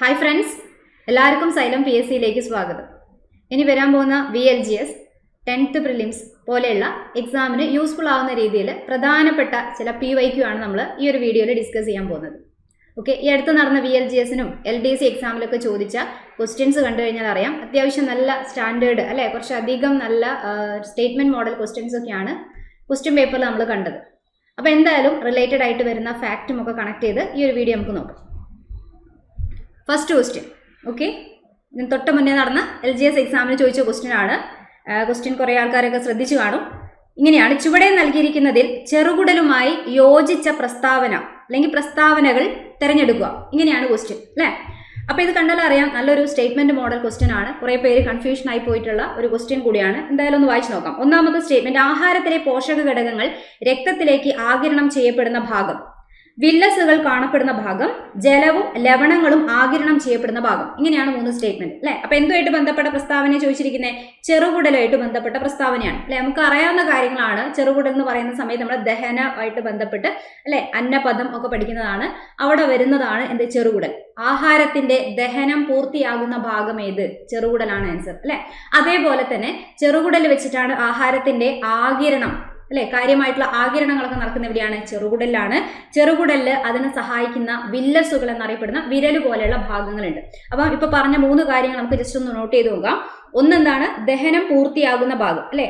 Hi friends, എല്ലാവർക്കും xylem PSCയിലേക്ക് സ്വാഗതം. ഇനി വരാൻ പോകുന്ന VLGS 10th പ്രിലിംസ് പോലെയുള്ള എക്സാമിന് യൂസ്ഫുൾ ആവുന്ന രീതിയിൽ പ്രധാനപ്പെട്ട ചില PYQ ആണ് നമ്മൾ ഈ ഒരു വീഡിയോയിൽ ഡിസ്കസ് ചെയ്യാൻ പോകുന്നത്. ഓക്കെ, ഈ അടുത്ത് നടന്ന VLGSനും LDC എക്സാമിലൊക്കെ ചോദിച്ച ക്വസ്റ്റ്യൻസ് കണ്ടു കഴിഞ്ഞാൽ അറിയാം, അത്യാവശ്യം നല്ല സ്റ്റാൻഡേർഡ് അല്ലേ, കുറച്ചധികം നല്ല സ്റ്റേറ്റ്മെൻറ്റ് മോഡൽ ക്വസ്റ്റ്യൻസ് ഒക്കെയാണ് ക്വസ്റ്റ്യൻ പേപ്പറിൽ നമ്മൾ കണ്ടത്. അപ്പോൾ എന്തായാലും റിലേറ്റഡ് ആയിട്ട് വരുന്ന ഫാക്റ്റും ഒക്കെ കണക്ട് ചെയ്ത് ഈ ഒരു വീഡിയോ നമുക്ക് നോക്കാം. ഫസ്റ്റ് ക്വസ്റ്റ്യൻ, ഓക്കെ, തൊട്ട് മുന്നേ നടന്ന LGS എക്സാമിന് ചോദിച്ച ക്വസ്റ്റ്യൻ ആണ്. ക്വസ്റ്റ്യൻ കുറേ ആൾക്കാരൊക്കെ ശ്രദ്ധിച്ചു കാണും. ഇങ്ങനെയാണ്: ചുവടെ നൽകിയിരിക്കുന്നതിൽ ചെറുകുടലുമായി യോജിച്ച പ്രസ്താവന അല്ലെങ്കിൽ പ്രസ്താവനകൾ തിരഞ്ഞെടുക്കുക. ഇങ്ങനെയാണ് ക്വസ്റ്റ്യൻ അല്ലേ. അപ്പോൾ ഇത് കണ്ടാൽ അറിയാം, നല്ലൊരു സ്റ്റേറ്റ്മെന്റ് മോഡൽ ക്വസ്റ്റ്യൻ ആണ്. കുറേ പേര് കൺഫ്യൂഷൻ ആയി പോയിട്ടുള്ള ഒരു ക്വസ്റ്റ്യൻ കൂടിയാണ്. എന്തായാലും ഒന്ന് വായിച്ചു നോക്കാം. ഒന്നാമത്തെ സ്റ്റേറ്റ്മെന്റ്: ആഹാരത്തിലെ പോഷക ഘടകങ്ങൾ രക്തത്തിലേക്ക് ആഗിരണം ചെയ്യപ്പെടുന്ന ഭാഗം, വില്ലസുകൾ കാണപ്പെടുന്ന ഭാഗം, ജലവും ലവണങ്ങളും ആഗിരണം ചെയ്യപ്പെടുന്ന ഭാഗം. ഇങ്ങനെയാണ് 3 സ്റ്റേറ്റ്മെന്റ് അല്ലെ. അപ്പൊ എന്തുമായിട്ട് ബന്ധപ്പെട്ട പ്രസ്താവന ചോദിച്ചിരിക്കുന്നത്? ചെറുകുടലുമായിട്ട് ബന്ധപ്പെട്ട പ്രസ്താവനയാണ് അല്ലെ. നമുക്ക് അറിയാവുന്ന കാര്യങ്ങളാണ്. ചെറുകുടൽ എന്ന് പറയുന്ന സമയത്ത് നമ്മുടെ ദഹനമായിട്ട് ബന്ധപ്പെട്ട് അല്ലെ, അന്നപദം ഒക്കെ പഠിക്കുന്നതാണ്. അവിടെ വരുന്നതാണ് എന്ത്? ചെറുകുടൽ. ആഹാരത്തിന്റെ ദഹനം പൂർത്തിയാകുന്ന ഭാഗം ഏത്? ചെറുകുടലാണ് ആൻസർ അല്ലെ. അതേപോലെ തന്നെ ചെറുകുടൽ വെച്ചിട്ടാണ് ആഹാരത്തിന്റെ ആഗിരണം അല്ലെ, കാര്യമായിട്ടുള്ള ആഗിരണങ്ങളൊക്കെ നടക്കുന്ന എവിടെയാണ്? ചെറുകുടലിലാണ്. ചെറുകുടലിൽ അതിനെ സഹായിക്കുന്ന വില്ലസുകൾ എന്നറിയപ്പെടുന്ന വിരല് പോലെയുള്ള ഭാഗങ്ങളുണ്ട്. അപ്പം ഇപ്പൊ പറഞ്ഞ 3 കാര്യങ്ങൾ നമുക്ക് ജസ്റ്റ് ഒന്ന് നോട്ട് ചെയ്ത് നോക്കാം. ഒന്നെന്താണ്? ദഹനം പൂർത്തിയാകുന്ന ഭാഗം അല്ലെ.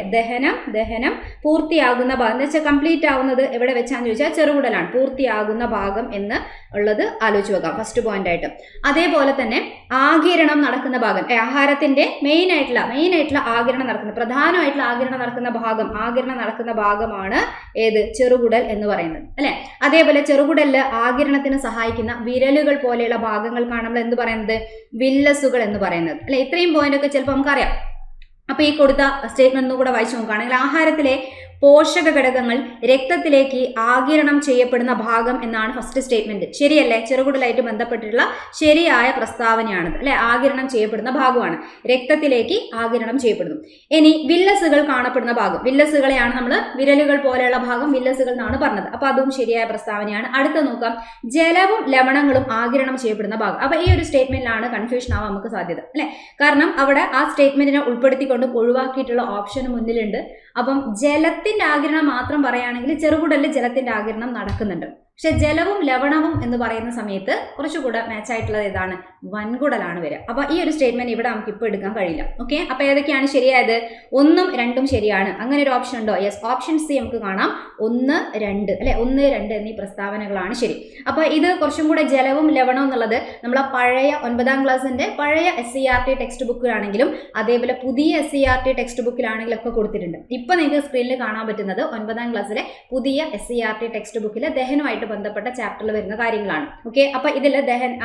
ദഹനം പൂർത്തിയാകുന്ന ഭാഗം എന്ന് വെച്ചാൽ കംപ്ലീറ്റ് ആവുന്നത് എവിടെ വെച്ചാന്ന് ചോദിച്ചാൽ ചെറുകുടലാണ്. പൂർത്തിയാകുന്ന ഭാഗം എന്ന് ഉള്ളത് ആലോചിച്ച് വെക്കാം ഫസ്റ്റ് പോയിന്റ് ആയിട്ട്. അതേപോലെ തന്നെ ആഗിരണം നടക്കുന്ന ഭാഗം, ആഹാരത്തിന്റെ മെയിൻ ആയിട്ടുള്ള ആഗിരണം നടക്കുന്ന, പ്രധാനമായിട്ടുള്ള ആഗിരണം നടക്കുന്ന ഭാഗമാണ് ഏത്? ചെറുകുടൽ എന്ന് പറയുന്നത് അല്ലെ. അതേപോലെ ചെറുകുടലില് ആഗിരണത്തിന് സഹായിക്കുന്ന വിരലുകൾ പോലെയുള്ള ഭാഗങ്ങൾക്കാണ് നമ്മൾ എന്ത് പറയുന്നത്? വില്ലസുകൾ എന്ന് പറയുന്നത് അല്ലെ. ഇത്രയും പോയിന്റ് ഒക്കെ ചിലപ്പോൾ നമുക്കറിയാം. അപ്പൊ ഈ കൊടുത്ത സ്റ്റേറ്റ്മെന്റ് കൂടെ വായിച്ചു നോക്കുകയാണെങ്കിൽ, ആഹാരത്തിലെ പോഷക ഘടകങ്ങൾ രക്തത്തിലേക്ക് ആഗിരണം ചെയ്യപ്പെടുന്ന ഭാഗം എന്നാണ് ഫസ്റ്റ് സ്റ്റേറ്റ്മെന്റ്. ശരിയല്ലേ? ചെറുകുടലായിട്ട് ബന്ധപ്പെട്ടിട്ടുള്ള ശരിയായ പ്രസ്താവനയാണത് അല്ലെ. ആഗിരണം ചെയ്യപ്പെടുന്ന ഭാഗമാണ്, രക്തത്തിലേക്ക് ആഗിരണം ചെയ്യപ്പെടുന്നു. ഇനി വില്ലസുകൾ കാണപ്പെടുന്ന ഭാഗം, വില്ലസുകളെയാണ് നമ്മൾ വിരലുകൾ പോലെയുള്ള ഭാഗം വില്ലസുകൾ എന്നാണ് പറഞ്ഞത്. അപ്പൊ അതും ശരിയായ പ്രസ്താവനയാണ്. അടുത്ത നോക്കാം, ജലവും ലവണങ്ങളും ആഗിരണം ചെയ്യപ്പെടുന്ന ഭാഗം. അപ്പൊ ഈ ഒരു സ്റ്റേറ്റ്മെന്റിലാണ് കൺഫ്യൂഷൻ ആവാൻ നമുക്ക് സാധ്യത അല്ലെ. കാരണം അവിടെ ആ സ്റ്റേറ്റ്മെന്റിനെ ഉൾപ്പെടുത്തിക്കൊണ്ട് ഒഴിവാക്കിയിട്ടുള്ള ഓപ്ഷൻ മുന്നിലുണ്ട്. അപ്പം ജലത്തിന്റെ ആഗിരണം മാത്രം പറയുകയാണെങ്കിൽ ചെറുകുടലിൽ ജലത്തിന്റെ ആഗിരണം നടക്കുന്നുണ്ട്. പക്ഷെ ജലവും ലവണവും എന്ന് പറയുന്ന സമയത്ത് കുറച്ചുകൂടെ മാച്ച് ആയിട്ടുള്ളത് ഏതാണ്? വൻകുടലാണ് വരിക. അപ്പൊ ഈ ഒരു സ്റ്റേറ്റ്മെന്റ് ഇവിടെ നമുക്ക് ഇപ്പോൾ എടുക്കാൻ കഴിയില്ല. ഓക്കെ, അപ്പൊ ഏതൊക്കെയാണ് ശരിയായത്? 1ഉം 2ഉം ശരിയാണ്. അങ്ങനെ ഒരു ഓപ്ഷൻ ഉണ്ടോ? യെസ്, ഓപ്ഷൻ സി നമുക്ക് കാണാം. 1, 2 അല്ലെ. 1, 2 എന്നീ പ്രസ്താവനകളാണ് ശരി. അപ്പൊ ഇത് കുറച്ചും കൂടെ ജലവും ലവണവും എന്നുള്ളത് നമ്മളെ പഴയ 9ാം ക്ലാസ്സിന്റെ പഴയ SCERT ടെക്സ്റ്റ് ബുക്കിലാണെങ്കിലും അതേപോലെ പുതിയ SCERT ടെക്സ്റ്റ് ബുക്കിലാണെങ്കിലും ഒക്കെ കൊടുത്തിട്ടുണ്ട്. ഇപ്പൊ നിങ്ങൾക്ക് സ്ക്രീനിൽ കാണാൻ പറ്റുന്നത് 9ാം ക്ലാസ്സിലെ പുതിയ SCERT ടെക്സ്റ്റ് ബുക്കിലെ ദഹനമായിട്ട് ബന്ധപ്പെട്ട ചാപ്റ്ററിൽ വരുന്ന കാര്യങ്ങളാണ്. ഓക്കെ, അപ്പൊ ഇതിൽ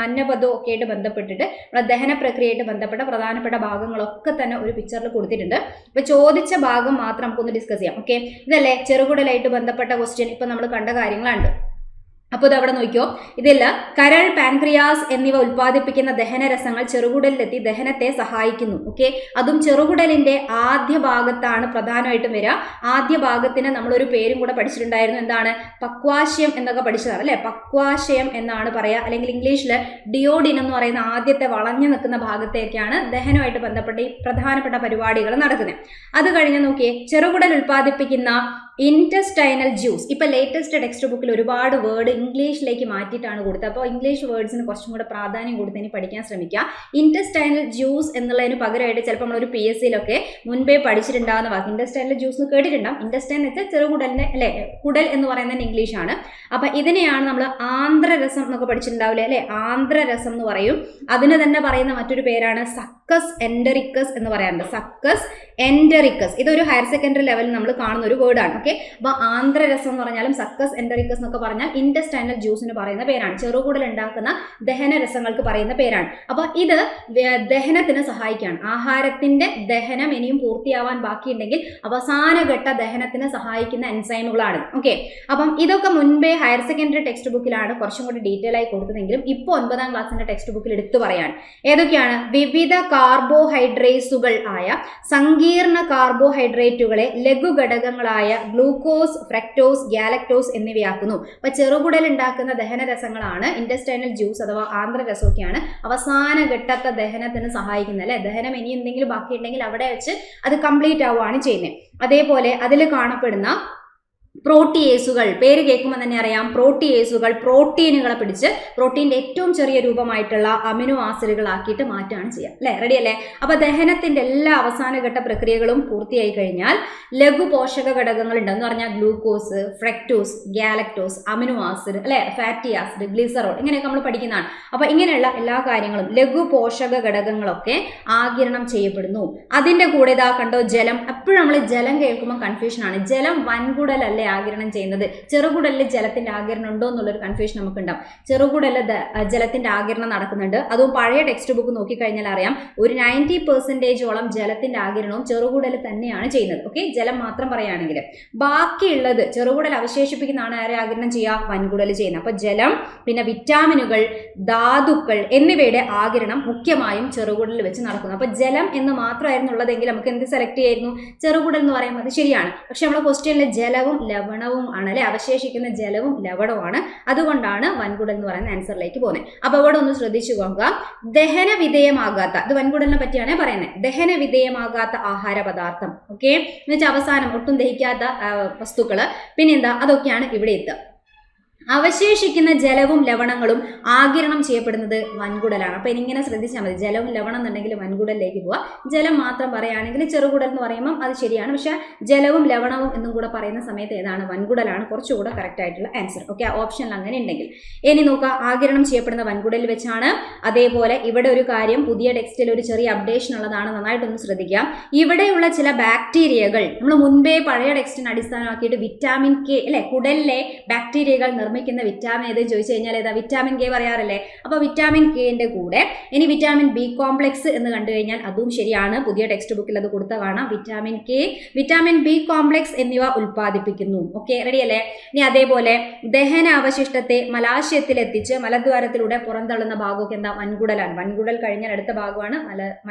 അന്നപദവും ഒക്കെ ആയിട്ട് ബന്ധപ്പെട്ടിട്ട് ദഹന പ്രക്രിയയായിട്ട് ബന്ധപ്പെട്ട പ്രധാനപ്പെട്ട ഭാഗങ്ങളൊക്കെ തന്നെ ഒരു പിക്ചറിൽ കൊടുത്തിട്ടുണ്ട്. അപ്പൊ ചോദിച്ച ഭാഗം മാത്രം നമുക്കൊന്ന് ഡിസ്കസ് ചെയ്യാം. ഓക്കെ, ഇതല്ലേ ചെറുകുടലായിട്ട് ബന്ധപ്പെട്ട ക്വസ്റ്റ്യൻ. ഇപ്പൊ നമ്മൾ കണ്ട കാര്യങ്ങളുണ്ട്. അപ്പോൾ ഇത് അവിടെ നോക്കിയോ, ഇതില്ല കരൾ, പാൻക്രിയാസ് എന്നിവ ഉൽപ്പാദിപ്പിക്കുന്ന ദഹനരസങ്ങൾ ചെറുകുടലിലെത്തി ദഹനത്തെ സഹായിക്കുന്നു. ഓക്കെ, അതും ചെറുകുടലിന്റെ ആദ്യ ഭാഗത്താണ് പ്രധാനമായിട്ടും വരിക. ആദ്യ ഭാഗത്തിന് നമ്മളൊരു പേരും കൂടെ പഠിച്ചിട്ടുണ്ടായിരുന്നു. എന്താണ്? പക്വാശയം എന്നൊക്കെ പഠിച്ചതാണ് അല്ലെ. പക്വാശയം എന്നാണ് പറയാ. അല്ലെങ്കിൽ ഇംഗ്ലീഷിൽ ഡിയോഡിൻ എന്ന് പറയുന്ന ആദ്യത്തെ വളഞ്ഞു നിൽക്കുന്ന ഭാഗത്തേക്കാണ് ദഹനമായിട്ട് ബന്ധപ്പെട്ട ഈ പ്രധാനപ്പെട്ട പരിപാടികൾ നടക്കുന്നത്. അത് കഴിഞ്ഞ് നോക്കിയേ, ചെറുകുടൽ ഉൽപ്പാദിപ്പിക്കുന്ന ഇൻറ്റസ്റ്റൈനൽ ജ്യൂസ്. ഇപ്പൊ ലേറ്റസ്റ്റ് ടെക്സ്റ്റ് ബുക്കിൽ ഒരുപാട് വേർഡ് ഇംഗ്ലീഷിലേക്ക് മാറ്റിയിട്ടാണ് കൊടുത്തത്. അപ്പോൾ ഇംഗ്ലീഷ് വേർഡ്സിന് കുറച്ചും കൂടെ പ്രാധാന്യം കൊടുത്തതിന് പഠിക്കാൻ ശ്രമിക്കുക. ഇൻറ്റസ്റ്റൈനൽ ജ്യൂസ് എന്നുള്ളതിന് പകരമായിട്ട് ചിലപ്പോൾ നമ്മളൊരു PSCയിലൊക്കെ മുൻപേ പഠിച്ചിട്ടുണ്ടാകുന്ന വാക്ക് ഇൻറ്റസ്റ്റൈനൽ ജ്യൂസ് എന്ന് കേട്ടിട്ടുണ്ടാകും. ഇൻറ്റസ്റ്റൈൻ എന്ന് വെച്ചാൽ ചെറുകുടലിന്റെ അല്ലെ, കുടൽ എന്ന് പറയുന്നത് ഇംഗ്ലീഷാണ്. അപ്പൊ ഇതിനെയാണ് നമ്മൾ ആന്ധ്രരസം എന്നൊക്കെ പഠിച്ചിട്ടുണ്ടാവില്ലേ അല്ലെ. ആന്ധ്രരസം എന്ന് പറയും. അതിന് തന്നെ പറയുന്ന മറ്റൊരു പേരാണ് സക്കസ് എൻഡറിക്കസ് എന്ന് പറയാറുണ്ട്. സക്കസ് എൻഡറിക്കസ് ഇതൊരു ഹയർ സെക്കൻഡറി ലെവലിൽ നമ്മൾ കാണുന്ന ഒരു വേർഡാണ്. ഓക്കെ, അപ്പൊ ആന്ധ്രരസം എന്ന് പറഞ്ഞാലും സക്കസ് എൻഡറിക്കസ് എന്നൊക്കെ പറഞ്ഞാൽ ഇൻറ്റസ്റ്റൈനൽ ജ്യൂസിന് പറയുന്ന പേരാണ്. ചെറുകുടൽ ഉണ്ടാക്കുന്ന ദഹനരസങ്ങൾക്ക് പറയുന്ന പേരാണ്. അപ്പൊ ഇത് ദഹനത്തിന് സഹായിക്കുകയാണ്. ആഹാരത്തിന്റെ ദഹനം ഇനിയും പൂർത്തിയാവാൻ ബാക്കിയുണ്ടെങ്കിൽ അവസാനഘട്ട ദഹനത്തിന് സഹായിക്കുന്ന എൻസൈമുകളാണ്. ഓക്കെ, അപ്പം ഇതൊക്കെ മുൻപേ ഹയർ സെക്കൻഡറി ടെക്സ്റ്റ് ബുക്കിലാണ് കുറച്ചും കൂടി ഡീറ്റെയിൽ ആയി കൊടുത്തതെങ്കിലും ഇപ്പോൾ 9ാം ക്ലാസ്സിന്റെ ടെക്സ്റ്റ് ബുക്കിൽ എടുത്തു പറയാണ്. ഏതൊക്കെയാണ്? വിവിധ കാർബോഹൈഡ്രേറ്റ്സുകൾ ആയ സങ്കീർണ കാർബോഹൈഡ്രേറ്റുകളെ ലഘുഘടകങ്ങളായ ഗ്ലൂക്കോസ്, ഫ്രക്ടോസ്, ഗാലക്ടോസ് എന്നിവയാക്കുന്നു. അപ്പൊ ചെറുകുടൽ ഉണ്ടാക്കുന്ന ദഹനരസങ്ങളാണ് ഇന്റസ്റ്റൈനൽ ജ്യൂസ് അഥവാ ആന്ത്രരസമൊക്കെയാണ് അവസാന ഘട്ടത്തെ ദഹനത്തിന് സഹായിക്കുന്നത് അല്ലെ. ദഹനം ഇനി എന്തെങ്കിലും ബാക്കിയുണ്ടെങ്കിൽ അവിടെ വെച്ച് അത് കംപ്ലീറ്റ് ആവുകയാണ് ചെയ്യുന്നത്. അതേപോലെ അതിൽ കാണപ്പെടുന്ന പ്രോട്ടിയേസുകൾ, പേര് കേൾക്കുമ്പോൾ തന്നെ അറിയാം, പ്രോട്ടിയേസുകൾ പ്രോട്ടീനുകളെ പിടിച്ച് പ്രോട്ടീൻ്റെ ഏറ്റവും ചെറിയ രൂപമായിട്ടുള്ള അമിനോ ആസിഡുകളാക്കിയിട്ട് മാറ്റുകയാണ് ചെയ്യുക അല്ലേ. റെഡി അല്ലേ. അപ്പൊ ദഹനത്തിന്റെ എല്ലാ അവസാനഘട്ട പ്രക്രിയകളും പൂർത്തിയായി കഴിഞ്ഞാൽ ലഘു പോഷക ഘടകങ്ങൾ ഉണ്ടെന്ന് പറഞ്ഞാൽ glucose, fructose, galactose, amino acid അല്ലെ, ഫാറ്റി ആസിഡ്, ഗ്ലിസറോൾ, ഇങ്ങനെയൊക്കെ നമ്മൾ പഠിക്കുന്നതാണ്. അപ്പൊ ഇങ്ങനെയുള്ള എല്ലാ കാര്യങ്ങളും ലഘു പോഷക ഘടകങ്ങളൊക്കെ ആഗിരണം ചെയ്യപ്പെടുന്നു. അതിന്റെ കൂടെ ഇതാ കണ്ടോ ജലം. എപ്പോഴും നമ്മൾ ജലം കേൾക്കുമ്പോൾ കൺഫ്യൂഷൻ ആണ്. ജലം വൻകുടലല്ല ആഗിരണം ചെയ്യുന്നത്. ചെറുകുടലിൽ ജലത്തിന്റെ ആഗിരണം ഉണ്ടോ എന്നുള്ളൊരു കൺഫ്യൂഷൻ നമുക്ക് ഉണ്ടാവും. ചെറുകുടലിൽ ജലത്തിന്റെ ആഗിരണം നടക്കുന്നുണ്ട്. അതും പഴയ ടെക്സ്റ്റ് ബുക്ക് നോക്കിക്കഴിഞ്ഞാൽ അറിയാം, ഒരു 90% ജലത്തിന്റെ ആഗിരണവും ചെറുകുടലിൽ തന്നെയാണ് ചെയ്യുന്നത്. ഓക്കെ, ജലം മാത്രം പറയുകയാണെങ്കിൽ ബാക്കിയുള്ളത് ചെറുകുടൽ അവശേഷിപ്പിക്കുന്നതാണ് ആരെ ആഗിരണം ചെയ്യുക? വൻകുടൽ ചെയ്യുന്നത്. അപ്പൊ ജലം, പിന്നെ വിറ്റാമിനുകൾ, ധാതുക്കൾ എന്നിവയുടെ ആഗിരണം മുഖ്യമായും ചെറുകുടലിൽ വെച്ച് നടക്കുന്നു. അപ്പൊ ജലം എന്ന് മാത്രമായിരുന്നു ഉള്ളതെങ്കിൽ നമുക്ക് എന്ത് സെലക്ട് ചെയ്യായിരുന്നു? ചെറുകുടൽ എന്ന് പറയുന്നത് ശരിയാണ്. പക്ഷെ നമ്മുടെ ക്വസ്റ്റ്യനിൽ ജലവും ലവണവും ആണ് അല്ലെ, അവശേഷിക്കുന്ന ജലവും ലവണവുമാണ്. അതുകൊണ്ടാണ് വൻകുടൽ എന്ന് പറയുന്ന ആൻസറിലേക്ക് പോകുന്നത്. അപ്പൊ ഇവിടെ ഒന്ന് ശ്രദ്ധിച്ചു നോക്കുക. ദഹന വിധേയമാകാത്ത, ഇത് വൻകുടലിനെ പറ്റിയാണ് പറയുന്നത്, ദഹന വിധേയമാകാത്ത ആഹാര പദാർത്ഥം. ഓക്കെ, എന്ന് വെച്ചാൽ അവസാനം ഒട്ടും ദഹിക്കാത്ത വസ്തുക്കള്, പിന്നെന്താ, അതൊക്കെയാണ് ഇവിടെ എത്തുക. അവശേഷിക്കുന്ന ജലവും ലവണങ്ങളും ആഗിരണം ചെയ്യപ്പെടുന്നത് വൻകുടലാണ്. അപ്പൊ ഇങ്ങനെ ശ്രദ്ധിച്ചാൽ മതി. ജലവും ലവണം എന്നുണ്ടെങ്കിൽ വൻകുടലിലേക്ക് പോവാ. ജലം മാത്രം പറയുകയാണെങ്കിൽ ചെറുകുടൽ എന്ന് പറയുമ്പോൾ അത് ശരിയാണ്. പക്ഷെ ജലവും ലവണവും എന്നും കൂടെ പറയുന്ന സമയത്ത് ഏതാണ്? വൻകുടലാണ് കുറച്ചുകൂടെ കറക്റ്റ് ആയിട്ടുള്ള ആൻസർ. ഓക്കെ, ഓപ്ഷനിൽ അങ്ങനെ ഉണ്ടെങ്കിൽ. ഇനി നോക്കുക, ആഗിരണം ചെയ്യപ്പെടുന്ന വൻകുടലിൽ വെച്ചാണ്. അതേപോലെ ഇവിടെ ഒരു കാര്യം പുതിയ ടെക്സ്റ്റിൽ ഒരു ചെറിയ അപ്ഡേഷൻ ഉള്ളതാണ്, നന്നായിട്ടൊന്ന് ശ്രദ്ധിക്കാം. ഇവിടെയുള്ള ചില ബാക്ടീരിയകൾ നമ്മൾ മുൻപേ പഴയ ടെക്സ്റ്റിനെ അടിസ്ഥാനമാക്കിയിട്ട് വിറ്റാമിൻ കെ അല്ലെ, കുടലിലെ ബാക്ടീരിയകൾ നിർമ്മിക്കുന്ന വിറ്റാമിൻ ഏത് ചോദിച്ചു കഴിഞ്ഞാൽ ഏതാ? വിറ്റാമിൻ കെ പറയാറില്ലേ. അപ്പൊ വിറ്റാമിൻ കെന്റെ കൂടെ ഇനി വിറ്റാമിൻ ബി കോംപ്ലക്സ് എന്ന് കണ്ടു കഴിഞ്ഞാൽ അതും ശരിയാണ്. പുതിയ ടെക്സ്റ്റ് ബുക്കിൽ അത് കൊടുത്ത കാണാം. Vitamin K, vitamin B complex എന്നിവ ഉൽപ്പാദിപ്പിക്കുന്നു. ഓക്കെ, റെഡി അല്ലേ. ഇനി അതേപോലെ ദഹന അവശിഷ്ടത്തെ മലാശയത്തിലെത്തിച്ച് മലദ്വാരത്തിലൂടെ പുറന്തള്ളുന്ന ഭാഗമൊക്കെ എന്താ? വൻകുടലാണ്. വൻകുടൽ കഴിഞ്ഞാൽ അടുത്ത ഭാഗമാണ്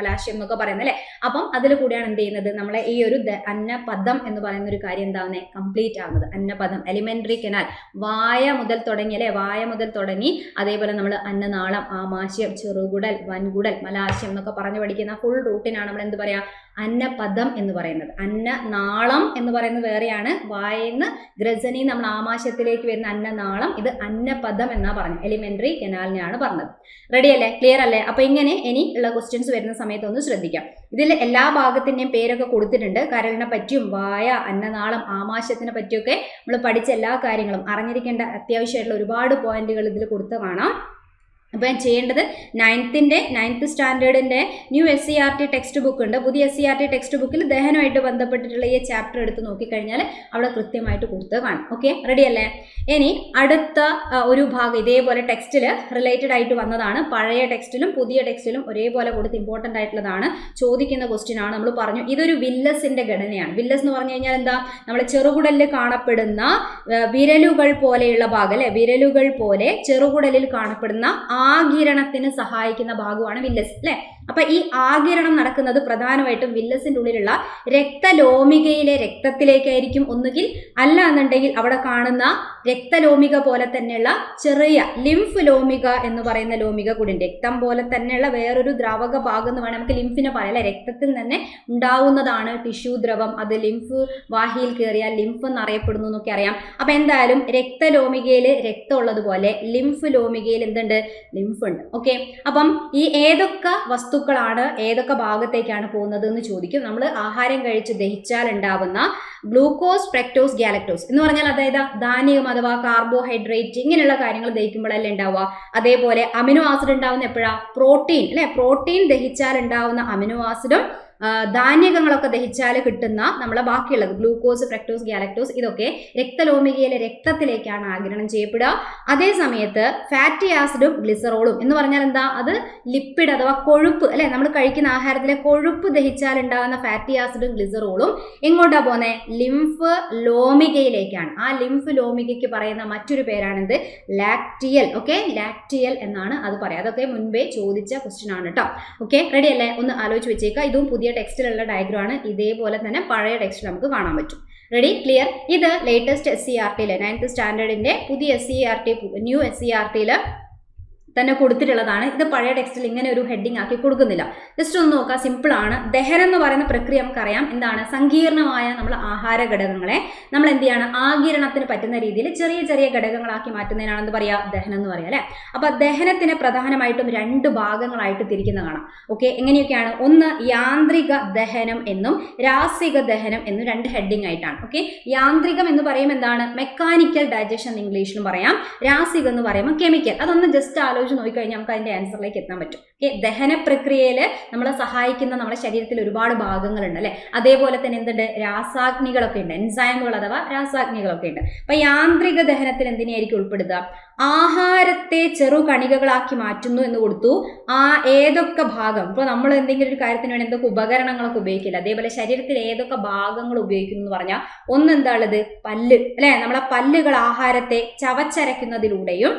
മലാശയം എന്നൊക്കെ പറയുന്നത് അല്ലെ. അപ്പം അതിൽ കൂടെയാണ് എന്ത് ചെയ്യുന്നത്? നമ്മളെ ഈ ഒരു അന്നപദം എന്ന് പറയുന്ന ഒരു കാര്യം എന്താവുന്നത്? കംപ്ലീറ്റ് ആവുന്നത്. അന്നപദം, എലിമെന്ററി കനാൽ, വായ മുതൽ തുടങ്ങി അല്ലെ, വായ മുതൽ തുടങ്ങി അതേപോലെ നമ്മൾ അന്നനാളം, ആമാശയം, ചെറുകുടൽ, വൻകുടൽ, മലാശയം എന്നൊക്കെ പറഞ്ഞു പഠിക്കുന്ന ഫുൾ റൂട്ടിനാണ് നമ്മൾ എന്ത് പറയാ? അന്നപദം എന്ന് പറയുന്നത്. അന്നനാളം എന്ന് പറയുന്നത് വേറെയാണ്. വായന്ന് ഗ്രസനി നമ്മൾ ആമാശയത്തിലേക്ക് വരുന്ന അന്നനാളം, ഇത് അന്നപദം എന്നാ പറഞ്ഞത്. എലിമെന്ററി കനാലിനെയാണ് പറഞ്ഞത്. റെഡി അല്ലേ? ക്ലിയർ അല്ലേ? അപ്പൊ ഇങ്ങനെ ഇനി ഉള്ള ക്വസ്റ്റ്യൻസ് വരുന്ന സമയത്ത് ഒന്ന് ശ്രദ്ധിക്കാം. ഇതിൽ എല്ലാ ഭാഗത്തിന്റെയും പേരൊക്കെ കൊടുത്തിട്ടുണ്ട്. കരളിനെ പറ്റിയും വായ, അന്നനാളം, ആമാശയത്തിനെ പറ്റിയൊക്കെ നമ്മൾ പഠിച്ച എല്ലാ കാര്യങ്ങളും അറിഞ്ഞിരിക്കേണ്ട അത്യാവശ്യമായിട്ടുള്ള ഒരുപാട് പോയിന്റുകൾ ഇതിൽ കൊടുത്ത് കാണാം. അപ്പം ചെയ്യേണ്ടത് 9th സ്റ്റാൻഡേർഡിൻ്റെ ന്യൂ SCERT ടെക്സ്റ്റ് ബുക്ക് ഉണ്ട്. പുതിയ SCERT ടെക്സ്റ്റ് ബുക്കിൽ ദഹനമായിട്ട് ബന്ധപ്പെട്ടിട്ടുള്ള ഈ ചാപ്റ്റർ എടുത്ത് നോക്കിക്കഴിഞ്ഞാൽ അവിടെ കൃത്യമായിട്ട് കൊടുത്ത് കാണും. ഓക്കെ, റെഡി അല്ലേ? ഇനി അടുത്ത ഒരു ഭാഗം ഇതേപോലെ ടെക്സ്റ്റിൽ റിലേറ്റഡ് ആയിട്ട് വന്നതാണ്. പഴയ ടെക്സ്റ്റിലും പുതിയ ടെക്സ്റ്റിലും ഒരേപോലെ കൊടുത്ത് ഇമ്പോർട്ടൻ്റ് ആയിട്ടുള്ളതാണ്. ചോദിക്കുന്ന ക്വസ്റ്റ്യൻ ആണ്. നമ്മൾ പറഞ്ഞു ഇതൊരു വില്ലസിൻ്റെ ഘടനയാണ്. വില്ലസ് എന്ന് പറഞ്ഞു കഴിഞ്ഞാൽ എന്താ? നമ്മളെ ചെറുകുടലിൽ കാണപ്പെടുന്ന വിരലുകൾ പോലെയുള്ള ഭാഗം അല്ലെ, വിരലുകൾ പോലെ ചെറുകുടലിൽ കാണപ്പെടുന്ന ആഗിരണത്തിന് സഹായിക്കുന്ന ഭാഗമാണ് വില്ലസ് അല്ലെ. അപ്പൊ ഈ ആഗിരണം നടക്കുന്നത് പ്രധാനമായിട്ടും വില്ലസിന്റെ ഉള്ളിലുള്ള രക്തലോമികയിലെ രക്തത്തിലേക്കായിരിക്കും ഒന്നുകിൽ, അല്ല എന്നുണ്ടെങ്കിൽ അവിടെ കാണുന്ന രക്തലോമിക പോലെ തന്നെയുള്ള ചെറിയ ലിംഫ് ലോമിക എന്ന് പറയുന്ന ലോമിക കൂടി ഉണ്ട്. രക്തം പോലെ തന്നെയുള്ള വേറൊരു ദ്രാവക ഭാഗം എന്ന് വേണം നമുക്ക് ലിംഫിനെ പറയാം അല്ലെ. രക്തത്തിൽ തന്നെ ഉണ്ടാവുന്നതാണ് ടിഷ്യൂ ദ്രവം. അത് ലിംഫ് വാഹിയിൽ കയറിയാൽ ലിംഫ് എന്നറിയപ്പെടുന്നു എന്നൊക്കെ അറിയാം. അപ്പൊ എന്തായാലും രക്തലോമികയിൽ രക്തം ഉള്ളതുപോലെ ലിംഫ് ലോമികയിൽ എന്തുണ്ട്? ലിംഫ് ഉണ്ട്. ഓക്കെ, അപ്പം ഈ ഏതൊക്കെ വസ്തുക്കളാണ് ഏതൊക്കെ ഭാഗത്തേക്കാണ് പോകുന്നത് എന്ന് ചോദിക്കും. നമ്മൾ ആഹാരം കഴിച്ച് ദഹിച്ചാൽ ഉണ്ടാവുന്ന ഗ്ലൂക്കോസ്, ഫ്രക്ടോസ്, ഗാലക്ടോസ് എന്ന് പറഞ്ഞാൽ അതായത് ധാന്യം അഥവാ കാർബോഹൈഡ്രേറ്റ് ഇങ്ങനെയുള്ള കാര്യങ്ങൾ ദഹിക്കുമ്പോഴല്ലേ ഉണ്ടാവുക. അതേപോലെ അമിനോ ആസിഡ് ഉണ്ടാവുന്ന എപ്പോഴാ? പ്രോട്ടീൻ അല്ലെ. പ്രോട്ടീൻ ദഹിച്ചാൽ ഉണ്ടാവുന്ന അമിനോ ആസിഡും ധാന്യകങ്ങളൊക്കെ ദഹിച്ചാൽ കിട്ടുന്ന നമ്മളെ ബാക്കിയുള്ളത് ഗ്ലൂക്കോസ്, ഫ്രക്ടോസ്, ഗാലക്ടോസ് ഇതൊക്കെ രക്തലോമികയിലെ രക്തത്തിലേക്കാണ് ആഗിരണം ചെയ്യപ്പെടുക. അതേ സമയത്ത് ഫാറ്റി ആസിഡും ഗ്ലിസറോളും എന്ന് പറഞ്ഞാൽ എന്താ, അത് ലിപ്പിഡ് അഥവാ കൊഴുപ്പ് അല്ലെ, നമ്മൾ കഴിക്കുന്ന ആഹാരത്തിലെ കൊഴുപ്പ് ദഹിച്ചാൽ ഉണ്ടാകുന്ന ഫാറ്റി ആസിഡും ഗ്ലിസറോളും എങ്ങോട്ടാ പോകുന്നത്? ലിംഫ് ലോമികയിലേക്കാണ്. ആ ലിംഫ് ലോമികയ്ക്ക് പറയുന്ന മറ്റൊരു പേരാണിത് ലാക്റ്റിയൽ. ഓക്കെ, ലാക്റ്റിയൽ എന്നാണ് അത് പറയാം. അതൊക്കെ മുൻപേ ചോദിച്ച ക്വസ്റ്റ്യൻ ആണ് കേട്ടോ. ഓക്കെ, റെഡി അല്ലേ? ഒന്ന് ആലോചിച്ച് വെച്ചേക്കുക. ഇതും പുതിയ ടെക്സ്റ്റിലുള്ള ഡയഗ്രം ആണ്. ഇതേപോലെ തന്നെ പഴയ ടെക്സ്റ്റിൽ നമുക്ക് കാണാൻ പറ്റും. Ready, clear? ഇത് ലേറ്റസ്റ്റ് SCERT 9th സ്റ്റാൻഡേർഡിന്റെ പുതിയ SCERT ന്യൂ SCERT തന്നെ കൊടുത്തിട്ടുള്ളതാണ്. ഇത് പഴയ ടെക്സ്റ്റിൽ ഇങ്ങനെ ഒരു ഹെഡിങ് ആക്കി കൊടുക്കുന്നില്ല. ജസ്റ്റ് ഒന്ന് നോക്കാം, സിമ്പിൾ ആണ്. ദഹനം എന്ന് പറയുന്ന പ്രക്രിയ നമുക്കറിയാം എന്താണ്, സങ്കീർണമായ നമ്മൾ ആഹാര ഘടകങ്ങളെ നമ്മൾ എന്ത് ചെയ്യാണ്, ആഗിരണത്തിന് പറ്റുന്ന രീതിയിൽ ചെറിയ ചെറിയ ഘടകങ്ങളാക്കി മാറ്റുന്നതിനാണ് എന്ത് പറയാ, ദഹനം എന്ന് പറയാം അല്ലെ. അപ്പൊ ദഹനത്തിനെ പ്രധാനമായിട്ടും 2 ഭാഗങ്ങളായിട്ട് തിരിക്കുന്ന കാണാം. ഓക്കെ, എങ്ങനെയൊക്കെയാണ്? ഒന്ന് യാന്ത്രിക ദഹനം എന്നും രാസിക ദഹനം എന്നും 2 ഹെഡിങ് ആയിട്ടാണ്. ഓക്കെ, യാന്ത്രികം എന്ന് പറയുമ്പോൾ എന്താണ്, മെക്കാനിക്കൽ ഡൈജഷൻ ഇംഗ്ലീഷിലും പറയാം. രാസികം എന്ന് പറയുമ്പോൾ കെമിക്കൽ. അതൊന്ന് ജസ്റ്റ് ആലോചിച്ച് നോക്കിക്കഴിഞ്ഞാൽ നമുക്ക് അതിന്റെ ആൻസറിലേക്ക് എത്താൻ പറ്റും. ഓക്കെ, ദഹന പ്രക്രിയയിൽ നമ്മളെ സഹായിക്കുന്ന നമ്മുടെ ശരീരത്തിൽ ഒരുപാട് ഭാഗങ്ങളുണ്ട് അല്ലെ. അതേപോലെ തന്നെ എന്തുണ്ട്, രാസാഗ്നികളൊക്കെ ഉണ്ട്, എൻസൈമുകൾ അഥവാ രാസാഗ്നികളൊക്കെ ഉണ്ട്. അപ്പൊ യാന്ത്രിക ദഹനത്തിൽ എന്തിനെയായിരിക്കും ഉൾപ്പെടുത്തുക? ആഹാരത്തെ ചെറുകണികകളാക്കി മാറ്റുന്നു എന്ന് കൊടുത്തു. ഏതൊക്കെ ഭാഗം, ഇപ്പോൾ നമ്മൾ എന്തെങ്കിലും ഒരു കാര്യത്തിന് വേണ്ടി എന്തൊക്കെ ഉപകരണങ്ങളൊക്കെ ഉപയോഗിക്കില്ല, അതേപോലെ ശരീരത്തിൽ ഏതൊക്കെ ഭാഗങ്ങൾ ഉപയോഗിക്കുന്നു എന്ന് പറഞ്ഞാൽ ഒന്ന് എന്താണുള്ളത്, പല്ല് അല്ലെ. നമ്മളെ പല്ലുകൾ ആഹാരത്തെ ചവച്ചരയ്ക്കുന്നതിലൂടെയും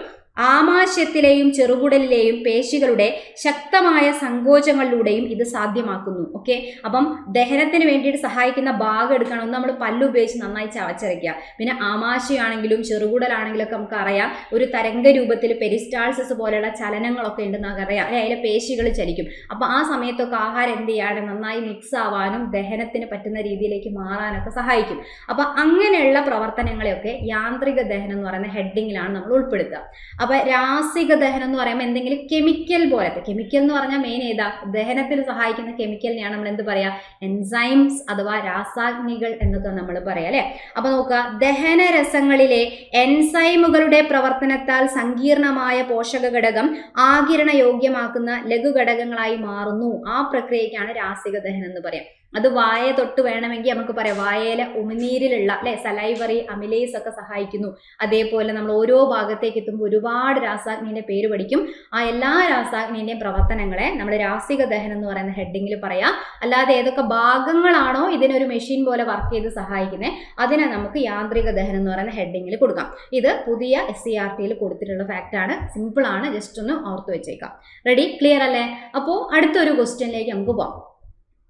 ആമാശയത്തിലെയും ചെറുകുടലിലെയും പേശികളുടെ ശക്തമായ സങ്കോചങ്ങളിലൂടെയും ഇത് സാധ്യമാക്കുന്നു. ഓക്കെ, അപ്പം ദഹനത്തിന് വേണ്ടിയിട്ട് സഹായിക്കുന്ന ഭാഗം എടുക്കണം. ഒന്ന് നമ്മൾ പല്ല് ഉപയോഗിച്ച് നന്നായി ചവച്ചരയ്ക്കുക. പിന്നെ ആമാശയാണെങ്കിലും ചെറുകുടലാണെങ്കിലും ഒക്കെ നമുക്ക് അറിയാം ഒരു തരംഗ രൂപത്തിൽ പെരിസ്റ്റാൾസിസ് പോലെയുള്ള ചലനങ്ങളൊക്കെ ഉണ്ടെന്ന് നമുക്കറിയാം അല്ലെ. അതിലെ പേശികൾ ചലിക്കും. അപ്പൊ ആ സമയത്തൊക്കെ ആഹാരം എന്ത് ചെയ്യാണ്, നന്നായി മിക്സ് ആവാനും ദഹനത്തിന് പറ്റുന്ന രീതിയിലേക്ക് മാറാനൊക്കെ സഹായിക്കും. അപ്പൊ അങ്ങനെയുള്ള പ്രവർത്തനങ്ങളെയൊക്കെ യാന്ത്രിക ദഹനം എന്ന് പറയുന്ന ഹെഡിങ്ങിലാണ് നമ്മൾ ഉൾപ്പെടുത്തുക. അപ്പൊ രാസിക ദഹനം എന്ന് പറയുമ്പോൾ എന്തെങ്കിലും കെമിക്കൽ പോലത്തെ, കെമിക്കൽ എന്ന് പറഞ്ഞാൽ മെയിൻ ഏതാ, ദഹനത്തിൽ സഹായിക്കുന്ന കെമിക്കലിനെയാണ് നമ്മൾ എന്ത് പറയാ, എൻസൈംസ് അഥവാ രാസാഗ്നികൾ എന്നൊക്കെ നമ്മൾ പറയാം അല്ലെ. അപ്പൊ നോക്കുക, ദഹനരസങ്ങളിലെ എൻസൈമുകളുടെ പ്രവർത്തനത്താൽ സങ്കീർണമായ പോഷക ഘടകം ആഗിരണ യോഗ്യമാക്കുന്ന ലഘുഘടകങ്ങളായി മാറുന്നു. ആ പ്രക്രിയക്കാണ് രാസിക ദഹനം എന്ന് പറയാം. അത് വായ തൊട്ട് വേണമെങ്കിൽ നമുക്ക് പറയാം, വായയിലെ ഉമിനീരിലുള്ള അല്ലെ സലൈവറി അമിലേസ് ഒക്കെ സഹായിക്കുന്നു. അതേപോലെ നമ്മൾ ഓരോ ഭാഗത്തേക്ക് എത്തുമ്പോൾ ഒരുപാട് രാസാഗ്നിന്റെ പേര് പഠിക്കും. ആ എല്ലാ രാസാഗ്നിന്റെയും പ്രവർത്തനങ്ങളെ നമ്മൾ രാസിക ദഹനം എന്ന് പറയുന്ന ഹെഡിങ്ങിൽ പറയാം. അല്ലാതെ ഏതൊക്കെ ഭാഗങ്ങളാണോ ഇതിനൊരു മെഷീൻ പോലെ വർക്ക് ചെയ്ത് സഹായിക്കുന്നത് അതിനെ നമുക്ക് യാന്ത്രിക ദഹനം എന്ന് പറയുന്ന ഹെഡിങ്ങിൽ കൊടുക്കാം. ഇത് പുതിയ SCERT കൊടുത്തിട്ടുള്ള ഫാക്റ്റ് ആണ്. സിമ്പിൾ ആണ്, ജസ്റ്റ് ഒന്ന് ഓർത്ത് വെച്ചേക്കാം. റെഡി, ക്ലിയർ അല്ലേ? അപ്പോൾ അടുത്തൊരു ക്വസ്റ്റ്യനിലേക്ക് നമുക്ക് പോകാം.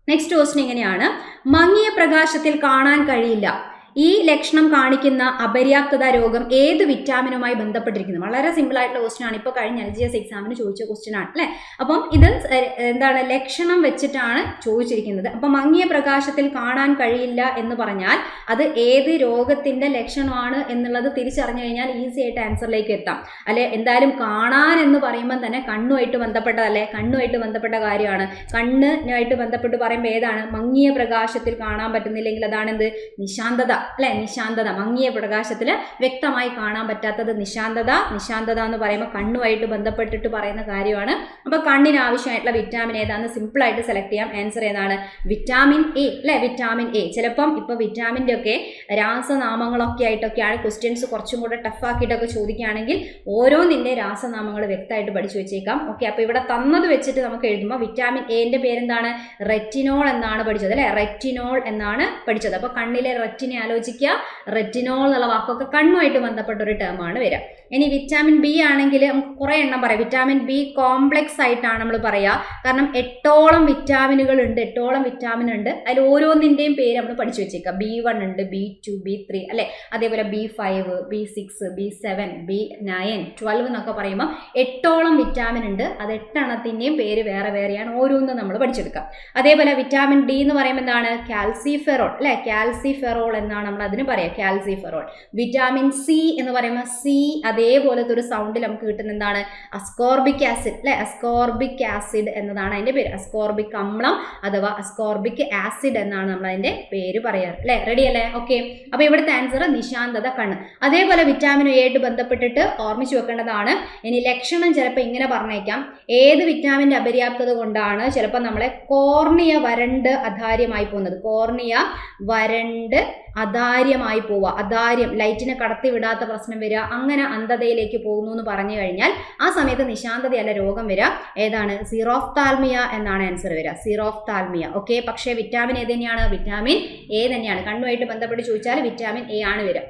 നെക്സ്റ്റ് ക്വസ്റ്റ്യൻ ഇങ്ങനെയാണ്, മങ്ങിയ പ്രകാശത്തിൽ കാണാൻ കഴിയില്ല. ഈ ലക്ഷണം കാണിക്കുന്ന അപര്യാപ്തത രോഗം ഏത് വിറ്റാമിനുമായി ബന്ധപ്പെട്ടിരിക്കുന്നു? വളരെ സിമ്പിൾ ആയിട്ടുള്ള ക്വസ്റ്റ്യൻ ആണ്. ഇപ്പോൾ കഴിഞ്ഞ LGS എക്സാമിന് ചോദിച്ച ക്വസ്റ്റ്യൻ ആണ് അല്ലെ. അപ്പം ഇത് എന്താണ്, ലക്ഷണം വെച്ചിട്ടാണ് ചോദിച്ചിരിക്കുന്നത്. അപ്പൊ മങ്ങിയ പ്രകാശത്തിൽ കാണാൻ കഴിയില്ല എന്ന് പറഞ്ഞാൽ അത് ഏത് രോഗത്തിന്റെ ലക്ഷണമാണ് എന്നുള്ളത് തിരിച്ചറിഞ്ഞു കഴിഞ്ഞാൽ ഈസി ആയിട്ട് ആൻസറിലേക്ക് എത്താം അല്ലെ. എന്തായാലും കാണാൻ എന്ന് പറയുമ്പോൾ തന്നെ കണ്ണുമായിട്ട് ബന്ധപ്പെട്ടതല്ലേ, കണ്ണുമായിട്ട് ബന്ധപ്പെട്ട കാര്യമാണ്. കണ്ണിനായിട്ട് ബന്ധപ്പെട്ട് പറയുമ്പോൾ ഏതാണ്, മങ്ങിയ പ്രകാശത്തിൽ കാണാൻ പറ്റുന്നില്ലെങ്കിൽ അതാണ് എന്ത്, നിശാന്തത അല്ലെ. നിശാന്തത, മങ്ങിയ പ്രകാശത്തിൽ വ്യക്തമായി കാണാൻ പറ്റാത്തത് നിശാന്തത. നിശാന്തത എന്ന് പറയുമ്പോൾ കണ്ണുമായിട്ട് ബന്ധപ്പെട്ടിട്ട് പറയുന്ന കാര്യമാണ്. അപ്പൊ കണ്ണിന് ആവശ്യമായിട്ടുള്ള വിറ്റാമിൻ ഏതാണെന്ന് സിമ്പിൾ ആയിട്ട് സെലക്ട് ചെയ്യാം. ആൻസർ ഏതാണ്, വിറ്റാമിൻ എ അല്ലെ. Vitamin A. ചിലപ്പം ഇപ്പൊ വിറ്റാമിൻ്റെ ഒക്കെ രാസനാമങ്ങളൊക്കെ ആയിട്ടൊക്കെയാണ് ക്വസ്റ്റ്യൻസ് കുറച്ചും കൂടെ ടഫ് ആക്കിയിട്ടൊക്കെ ചോദിക്കുകയാണെങ്കിൽ ഓരോന്നിന്റെ രാസനാമങ്ങൾ വ്യക്തമായിട്ട് പഠിച്ചു വെച്ചേക്കാം. ഓക്കെ, അപ്പൊ ഇവിടെ തന്നത് വെച്ചിട്ട് നമുക്ക് എഴുതുമ്പോൾ വിറ്റാമിൻ എന്റെ പേരെന്താണ്, റെറ്റിനോൾ എന്നാണ് പഠിച്ചത് അല്ലെ. റെറ്റിനോൾ എന്നാണ് പഠിച്ചത്. അപ്പൊ കണ്ണിലെ റെറ്റിനെ ആലോചിക്കുക. റെറ്റിനോൾ എന്നുള്ള വാക്കൊക്കെ കണ്ണുമായിട്ട് ബന്ധപ്പെട്ട ഒരു ടേമാണ് വരിക. ഇനി വിറ്റാമിൻ ബി ആണെങ്കിൽ നമുക്ക് കുറെ എണ്ണം പറയാം. വിറ്റാമിൻ ബി കോംപ്ലക്സ് ആയിട്ടാണ് നമ്മൾ പറയുക. കാരണം 8ഓളം വിറ്റാമിനുകൾ ഉണ്ട്, 8ഓളം വിറ്റാമിൻ ഉണ്ട്. അതിൽ ഓരോന്നിന്റെയും പേര് നമ്മൾ പഠിച്ചു വെച്ചേക്കാം. B1 ഉണ്ട്, B2, B3 അല്ലെ. അതേപോലെ B5, B6, B7, B9, 12 എന്നൊക്കെ പറയുമ്പോൾ 8ഓളം വിറ്റാമിൻ ഉണ്ട്. അത് 8എണ്ണത്തിന്റെയും പേര് വേറെ വേറെയാണ്. ഓരോന്നും നമ്മൾ പഠിച്ചെടുക്കാം. അതേപോലെ വിറ്റാമിൻ ഡി എന്ന് പറയുമ്പോൾ എന്താണ്, കാൽസിഫെറോൾ അല്ലെ. കാൽസിഫെറോൾ എന്നാണ് നമ്മൾ അതിന് പറയാം, കാൽസിഫെറോൾ. വിറ്റാമിൻ സി എന്ന് പറയുമ്പോൾ C അതേപോലത്തെ ഒരു സൗണ്ടിൽ നമുക്ക് കിട്ടുന്ന എന്താണ്? അസ്കോർബിക് ആസിഡ് അല്ലെ. അസ്കോർബിക് ആസിഡ് എന്നതാണ് അതിന്റെ പേര്. അസ്കോർബിക് അമ്ലം അഥവാ അസ്കോർബിക് ആസിഡ് എന്നാണ് നമ്മൾ അതിന്റെ പേര് പറയാറ് അല്ലെ. റെഡി അല്ലേ? ഓക്കെ. അപ്പൊ ഇവിടുത്തെ ആൻസർ നിശാന്തത കണ്ണ്. അതേപോലെ വിറ്റാമിൻ എ ആയിട്ട് ബന്ധപ്പെട്ടിട്ട് ഓർമ്മിച്ചു വെക്കേണ്ടതാണ്. ഇനി ലക്ഷണം ചിലപ്പോൾ ഇങ്ങനെ പറഞ്ഞേക്കാം, ഏത് വിറ്റാമിന്റെ അപര്യാപ്തത കൊണ്ടാണ് ചിലപ്പോൾ നമ്മളെ കോർണിയ വരണ്ട് അധാര്യമായി പോകുന്നത്. കോർണിയ വരണ്ട് അധാര്യമായി പോവുക, അധാര്യം ലൈറ്റിനെ കടത്തി വിടാത്ത പ്രശ്നം വരിക, അങ്ങനെ അന്ധതയിലേക്ക് പോകുന്നു എന്ന് പറഞ്ഞു കഴിഞ്ഞാൽ ആ സമയത്ത് നിശാന്തതയല്ല രോഗം വരിക. ഏതാണ്? സീറോഫ്താൽമിയ എന്നാണ് ആൻസർ വരിക. സീറോഫ്താൽമിയ. ഓക്കെ. പക്ഷേ വിറ്റാമിൻ ഏത് തന്നെയാണ്? വിറ്റാമിൻ എ തന്നെയാണ്. കണ്ണുമായിട്ട് ബന്ധപ്പെട്ട് ചോദിച്ചാൽ വിറ്റാമിൻ എ ആണ് വരിക.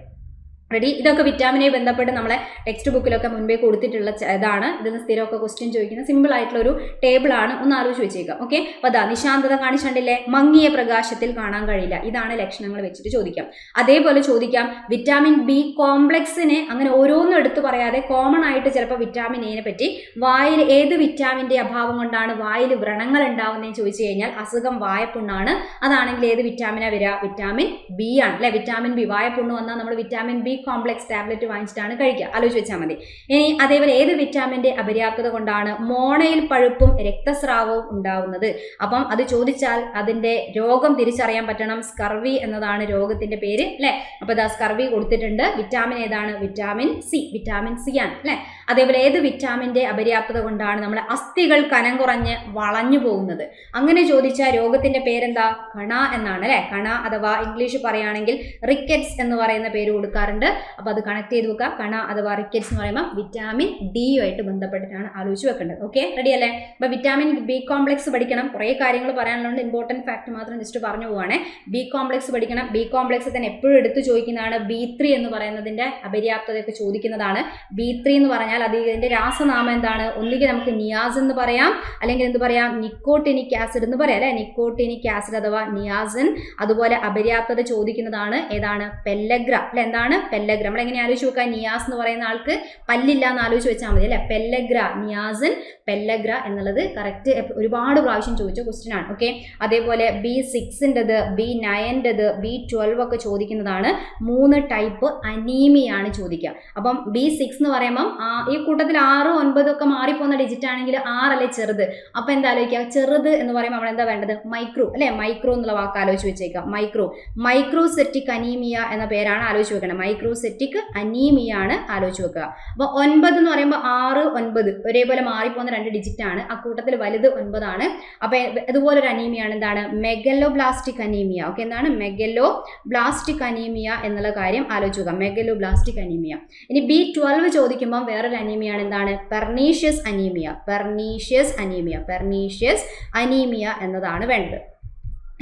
റെഡി. ഇതൊക്കെ വിറ്റാമിനെ ബന്ധപ്പെട്ട് നമ്മളെ ടെക്സ്റ്റ് ബുക്കിലൊക്കെ മുൻപേ കൊടുത്തിട്ടുള്ള ഇതാണ്. ഇതിന് സ്ഥിരമൊക്കെ ക്വസ്റ്റ്യൻ ചോദിക്കുന്ന സിമ്പിൾ ആയിട്ടുള്ള ഒരു ടേബിൾ ആണ്. ഒന്ന് ആലോചിച്ച് വെച്ചേക്കാം. ഓക്കെ. അപ്പോൾ അതാ നിശാന്തത കാണിച്ചിട്ടില്ലേ? മങ്ങിയ പ്രകാശത്തിൽ കാണാൻ കഴിയില്ല. ഇതാണ് ലക്ഷണങ്ങൾ വെച്ചിട്ട് ചോദിക്കാം. അതേപോലെ ചോദിക്കാം വിറ്റാമിൻ ബി കോംപ്ലക്സിനെ അങ്ങനെ ഓരോന്നും എടുത്തു പറയാതെ കോമൺ ആയിട്ട് ചിലപ്പോൾ വിറ്റാമിൻ എനെ പറ്റി വായിൽ ഏത് വിറ്റാമിൻ്റെ അഭാവം കൊണ്ടാണ് വായിൽ വ്രണങ്ങൾ ഉണ്ടാവുന്നതെന്ന് ചോദിച്ചു കഴിഞ്ഞാൽ അസുഖം വായപ്പുണ്ണാണ്. അതാണെങ്കിൽ ഏത് വിറ്റാമിനാണ് വരിക? വിറ്റാമിൻ ബി ആണ് അല്ലെ. വിറ്റാമിൻ ബി വായപ്പുണ്ണ് വന്നാൽ നമ്മൾ വിറ്റാമിൻ ബി കോംപ്ലക്സ് ടാബ്ലറ്റ് വാങ്ങിച്ചിട്ടാണ് കഴിക്കുക. ആലോചിച്ച് വെച്ചാൽ മതി. ഇനി അതേപോലെ ഏത് വിറ്റാമിന്റെ അപര്യാപ്തത കൊണ്ടാണ് മോണയിൽ പഴുപ്പും രക്തസ്രാവവും ഉണ്ടാവുന്നത്? അപ്പം അത് ചോദിച്ചാൽ അതിന്റെ രോഗം തിരിച്ചറിയാൻ പറ്റണം. സ്കർവി എന്നതാണ് രോഗത്തിന്റെ പേര് അല്ലെ. അപ്പൊ ഇതാ സ്കർവി കൊടുത്തിട്ടുണ്ട്. വിറ്റാമിൻ ഏതാണ്? Vitamin C. വിറ്റാമിൻ സി ആണ് അല്ലെ. അതേപോലെ ഏത് വിറ്റാമിന്റെ അപര്യാപ്തത കൊണ്ടാണ് നമ്മുടെ അസ്ഥികൾ കനം കുറഞ്ഞ് വളഞ്ഞു പോകുന്നത്? അങ്ങനെ ചോദിച്ചാൽ രോഗത്തിന്റെ പേരെന്താ? കണ എന്നാണ് അല്ലെ. കണ അഥവാ ഇംഗ്ലീഷ് പറയുകയാണെങ്കിൽ റിക്കറ്റ്സ് എന്ന് പറയുന്ന പേര് കൊടുക്കാറുണ്ട്. അപ്പൊ അത് കണക്ട് ചെയ്ത് വെക്കുക. കണ അഥവാ റിക്കറ്റ്സ് എന്ന് പറയുമ്പോൾ വിറ്റാമിൻ ഡിയുമായിട്ട് ബന്ധപ്പെട്ടിട്ടാണ് ആലോചിച്ച് വെക്കേണ്ടത്. ഓക്കെ. റെഡി അല്ലേ? അപ്പൊ വിറ്റാമിൻ ബി കോംപ്ലക്സ് പഠിക്കണം. കുറേ കാര്യങ്ങൾ പറയാനുള്ളത് ഇമ്പോർട്ടൻറ്റ് ഫാക്ട് മാത്രം ജസ്റ്റ് പറഞ്ഞു പോവാണ്. ബി കോംപ്ലക്സ് പഠിക്കണം. ബി കോംപ്ലക്സ് തന്നെ എപ്പോഴും എടുത്ത് ചോദിക്കുന്നതാണ്. B3 എന്ന് പറയുന്നതിന്റെ അപര്യാപ്തതയൊക്കെ ചോദിക്കുന്നതാണ്. B3 എന്ന് പറഞ്ഞാൽ അതിന്റെ രാസനാമം എന്താണ്? ഒന്നുകിൽ നമുക്ക് നിയാസിൻ എന്ന് പറയാം, അല്ലെങ്കിൽ എന്ത് പറയാം? നിക്കോട്ടിനിക് ആസിഡ് എന്ന് പറയാം അല്ലെ. നിക്കോട്ടിനിക് ആസിഡ് അഥവാ നിയാസിൻ. അതുപോലെ അപര്യാപ്തത ചോദിക്കുന്നതാണ് ഏതാണ്? പെല്ലഗ്ര അല്ലെ. എന്താണ്? പെല്ലഗ്ര. നമ്മൾ എങ്ങനെ ആലോചിച്ച് നോക്കുക? നിയാസ് എന്ന് പറയുന്ന ആൾക്ക് പല്ലില്ല എന്ന് ആലോചിച്ച് വെച്ചാൽ മതി അല്ലെ. പെല്ലഗ്ര, നിയാസിൻ, പെല്ലഗ്ര എന്നുള്ളത് കറക്റ്റ് ഒരുപാട് പ്രാവശ്യം ചോദിച്ച ക്വസ്റ്റ്യൻ ആണ്. ഓക്കെ. അതേപോലെ B6ൻ്റെത്, B9ൻ്റെത്, B12 ഒക്കെ ചോദിക്കുന്നതാണ്. 3 ടൈപ്പ് അനീമിയാണ് ചോദിക്കുക. അപ്പം B6 എന്ന് പറയുമ്പം ഈ കൂട്ടത്തിൽ 6, 9 ഒക്കെ മാറിപ്പോകുന്ന ഡിജിറ്റ് ആണെങ്കിൽ 6 അല്ലെ ചെറുത്. അപ്പൊ എന്താ ആലോചിക്കുക? ചെറുത് എന്ന് പറയുമ്പോൾ നമ്മൾ എന്താ വേണ്ടത്? മൈക്രോ അല്ലെ. മൈക്രോ എന്നുള്ള വാക്ക് ആലോചിച്ച് വെച്ചേക്കാം. മൈക്രോ. മൈക്രോസെറ്റിക് അനീമിയ എന്ന പേരാണ് ആലോചിച്ച് വെക്കണം. മൈക്രോസെറ്റിക് അനീമിയ ആണ് ആലോചിച്ച് വെക്കുക. അപ്പൊ 9 എന്ന് പറയുമ്പോൾ 6, 9 ഒരേപോലെ മാറിപ്പോകുന്ന 2 ഡിജിറ്റ് ആണ്. ആ കൂട്ടത്തിൽ വലുത് 9 ആണ്. അപ്പൊ ഇതുപോലെ ഒരു അനീമിയാണ് എന്താണ്? Megaloblastic anaemia. ഓക്കെ. എന്താണ്? മെഗലോബ്ലാസ്റ്റിക് അനീമിയ എന്നുള്ള കാര്യം ആലോചിച്ച് വെക്കുക. Megaloblastic anaemia. ഇനി B12 ചോദിക്കുമ്പോൾ വേറൊരു അനീമിയാണ് എന്താണ്? Pernicious anaemia. Pernicious anaemia. Pernicious anaemia എന്നതാണ് വേണ്ടത്.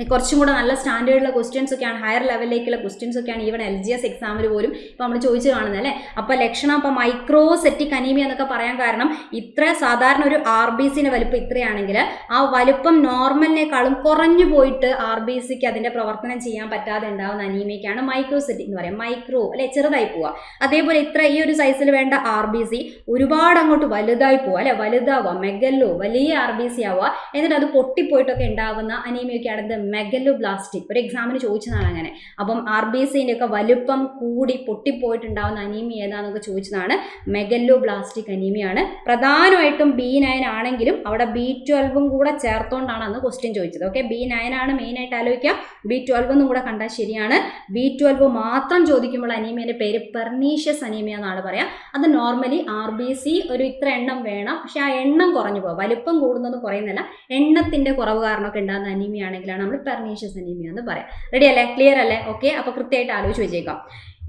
കുറച്ചും കൂടെ നല്ല സ്റ്റാൻഡേർഡിലുള്ള ക്വസ്റ്റ്യൻസ് ഒക്കെയാണ്, ഹയർ ലെവലിലേക്കുള്ള ക്വസ്റ്റ്യൻസ് ഒക്കെയാണ് ഈവൻ LGS എക്സാമിൽ പോലും ഇപ്പോൾ നമ്മൾ ചോദിച്ചു കാണുന്നത് അല്ലേ. അപ്പോൾ ലക്ഷണം അപ്പോൾ മൈക്രോസെറ്റിക് അനീമിയ എന്നൊക്കെ പറയാൻ കാരണം ഇത്ര സാധാരണ ഒരു RBCയുടെ വലുപ്പം ഇത്രയാണെങ്കിൽ ആ വലുപ്പം നോർമലിനേക്കാളും കുറഞ്ഞു പോയിട്ട് RBCക്ക് അതിൻ്റെ പ്രവർത്തനം ചെയ്യാൻ പറ്റാതെ ഉണ്ടാകുന്ന അനീമിയക്കാണ് മൈക്രോസെറ്റിക് എന്ന് പറയാം. മൈക്രോ അല്ലെ, ചെറുതായി പോവുക. അതേപോലെ ഇത്ര ഈ ഒരു സൈസിൽ വേണ്ട RBC ഒരുപാട് അങ്ങോട്ട് വലുതായി പോവുക അല്ലെ, വലുതാവുക, മെഗല്ലോ വലിയ RBC ആവുക. എന്നിട്ട് അത് പൊട്ടിപ്പോയിട്ടൊക്കെ ഉണ്ടാകുന്ന അനീമിയക്കാണ് മെഗലോബ്ലാസ്റ്റിക്. ഒരു എക്സാമിന് ചോദിച്ചതാണ് അങ്ങനെ. അപ്പം RBCന്റെ ഒക്കെ വലുപ്പം കൂടി പൊട്ടിപ്പോയിട്ടുണ്ടാവുന്ന അനീമിയ ഏതാണെന്നൊക്കെ ചോദിച്ചതാണ്. മെഗലോബ്ലാസ്റ്റിക് അനീമിയാണ്. പ്രധാനമായിട്ടും B9 ആണെങ്കിലും അവിടെ B12 കൂടെ ചേർത്തോണ്ടാണ് അന്ന് ക്വസ്റ്റ്യൻ ചോദിച്ചത്. ഓക്കെ. B9 ആണ് മെയിനായിട്ട് ആലോചിക്കുക. B12 എന്നും കൂടെ കണ്ടാൽ ശരിയാണ്. B12 മാത്രം ചോദിക്കുമ്പോൾ അനീമിയന്റെ പേര് പെർനീഷ്യസ് അനീമിയ എന്നാണ് പറയാം. അത് നോർമലി RBC ഒരു ഇത്ര എണ്ണം വേണം, പക്ഷെ ആ എണ്ണം കുറഞ്ഞു പോകും. വലുപ്പം കൂടുന്നത് കുറയുന്നില്ല, എണ്ണത്തിന്റെ കുറവ് കാരണമൊക്കെ ഉണ്ടാകുന്ന അനീമിയ ആണെങ്കിലാണ് നമ്മൾ പെർനീഷ്യസ് അനീമിയ എന്ന് പറയാം. റെഡി അല്ലേ? ക്ലിയർ അല്ലേ? ഓക്കെ. അപ്പോൾ കൃത്യമായിട്ട് ആലോചിച്ച് വെച്ചേക്കാം.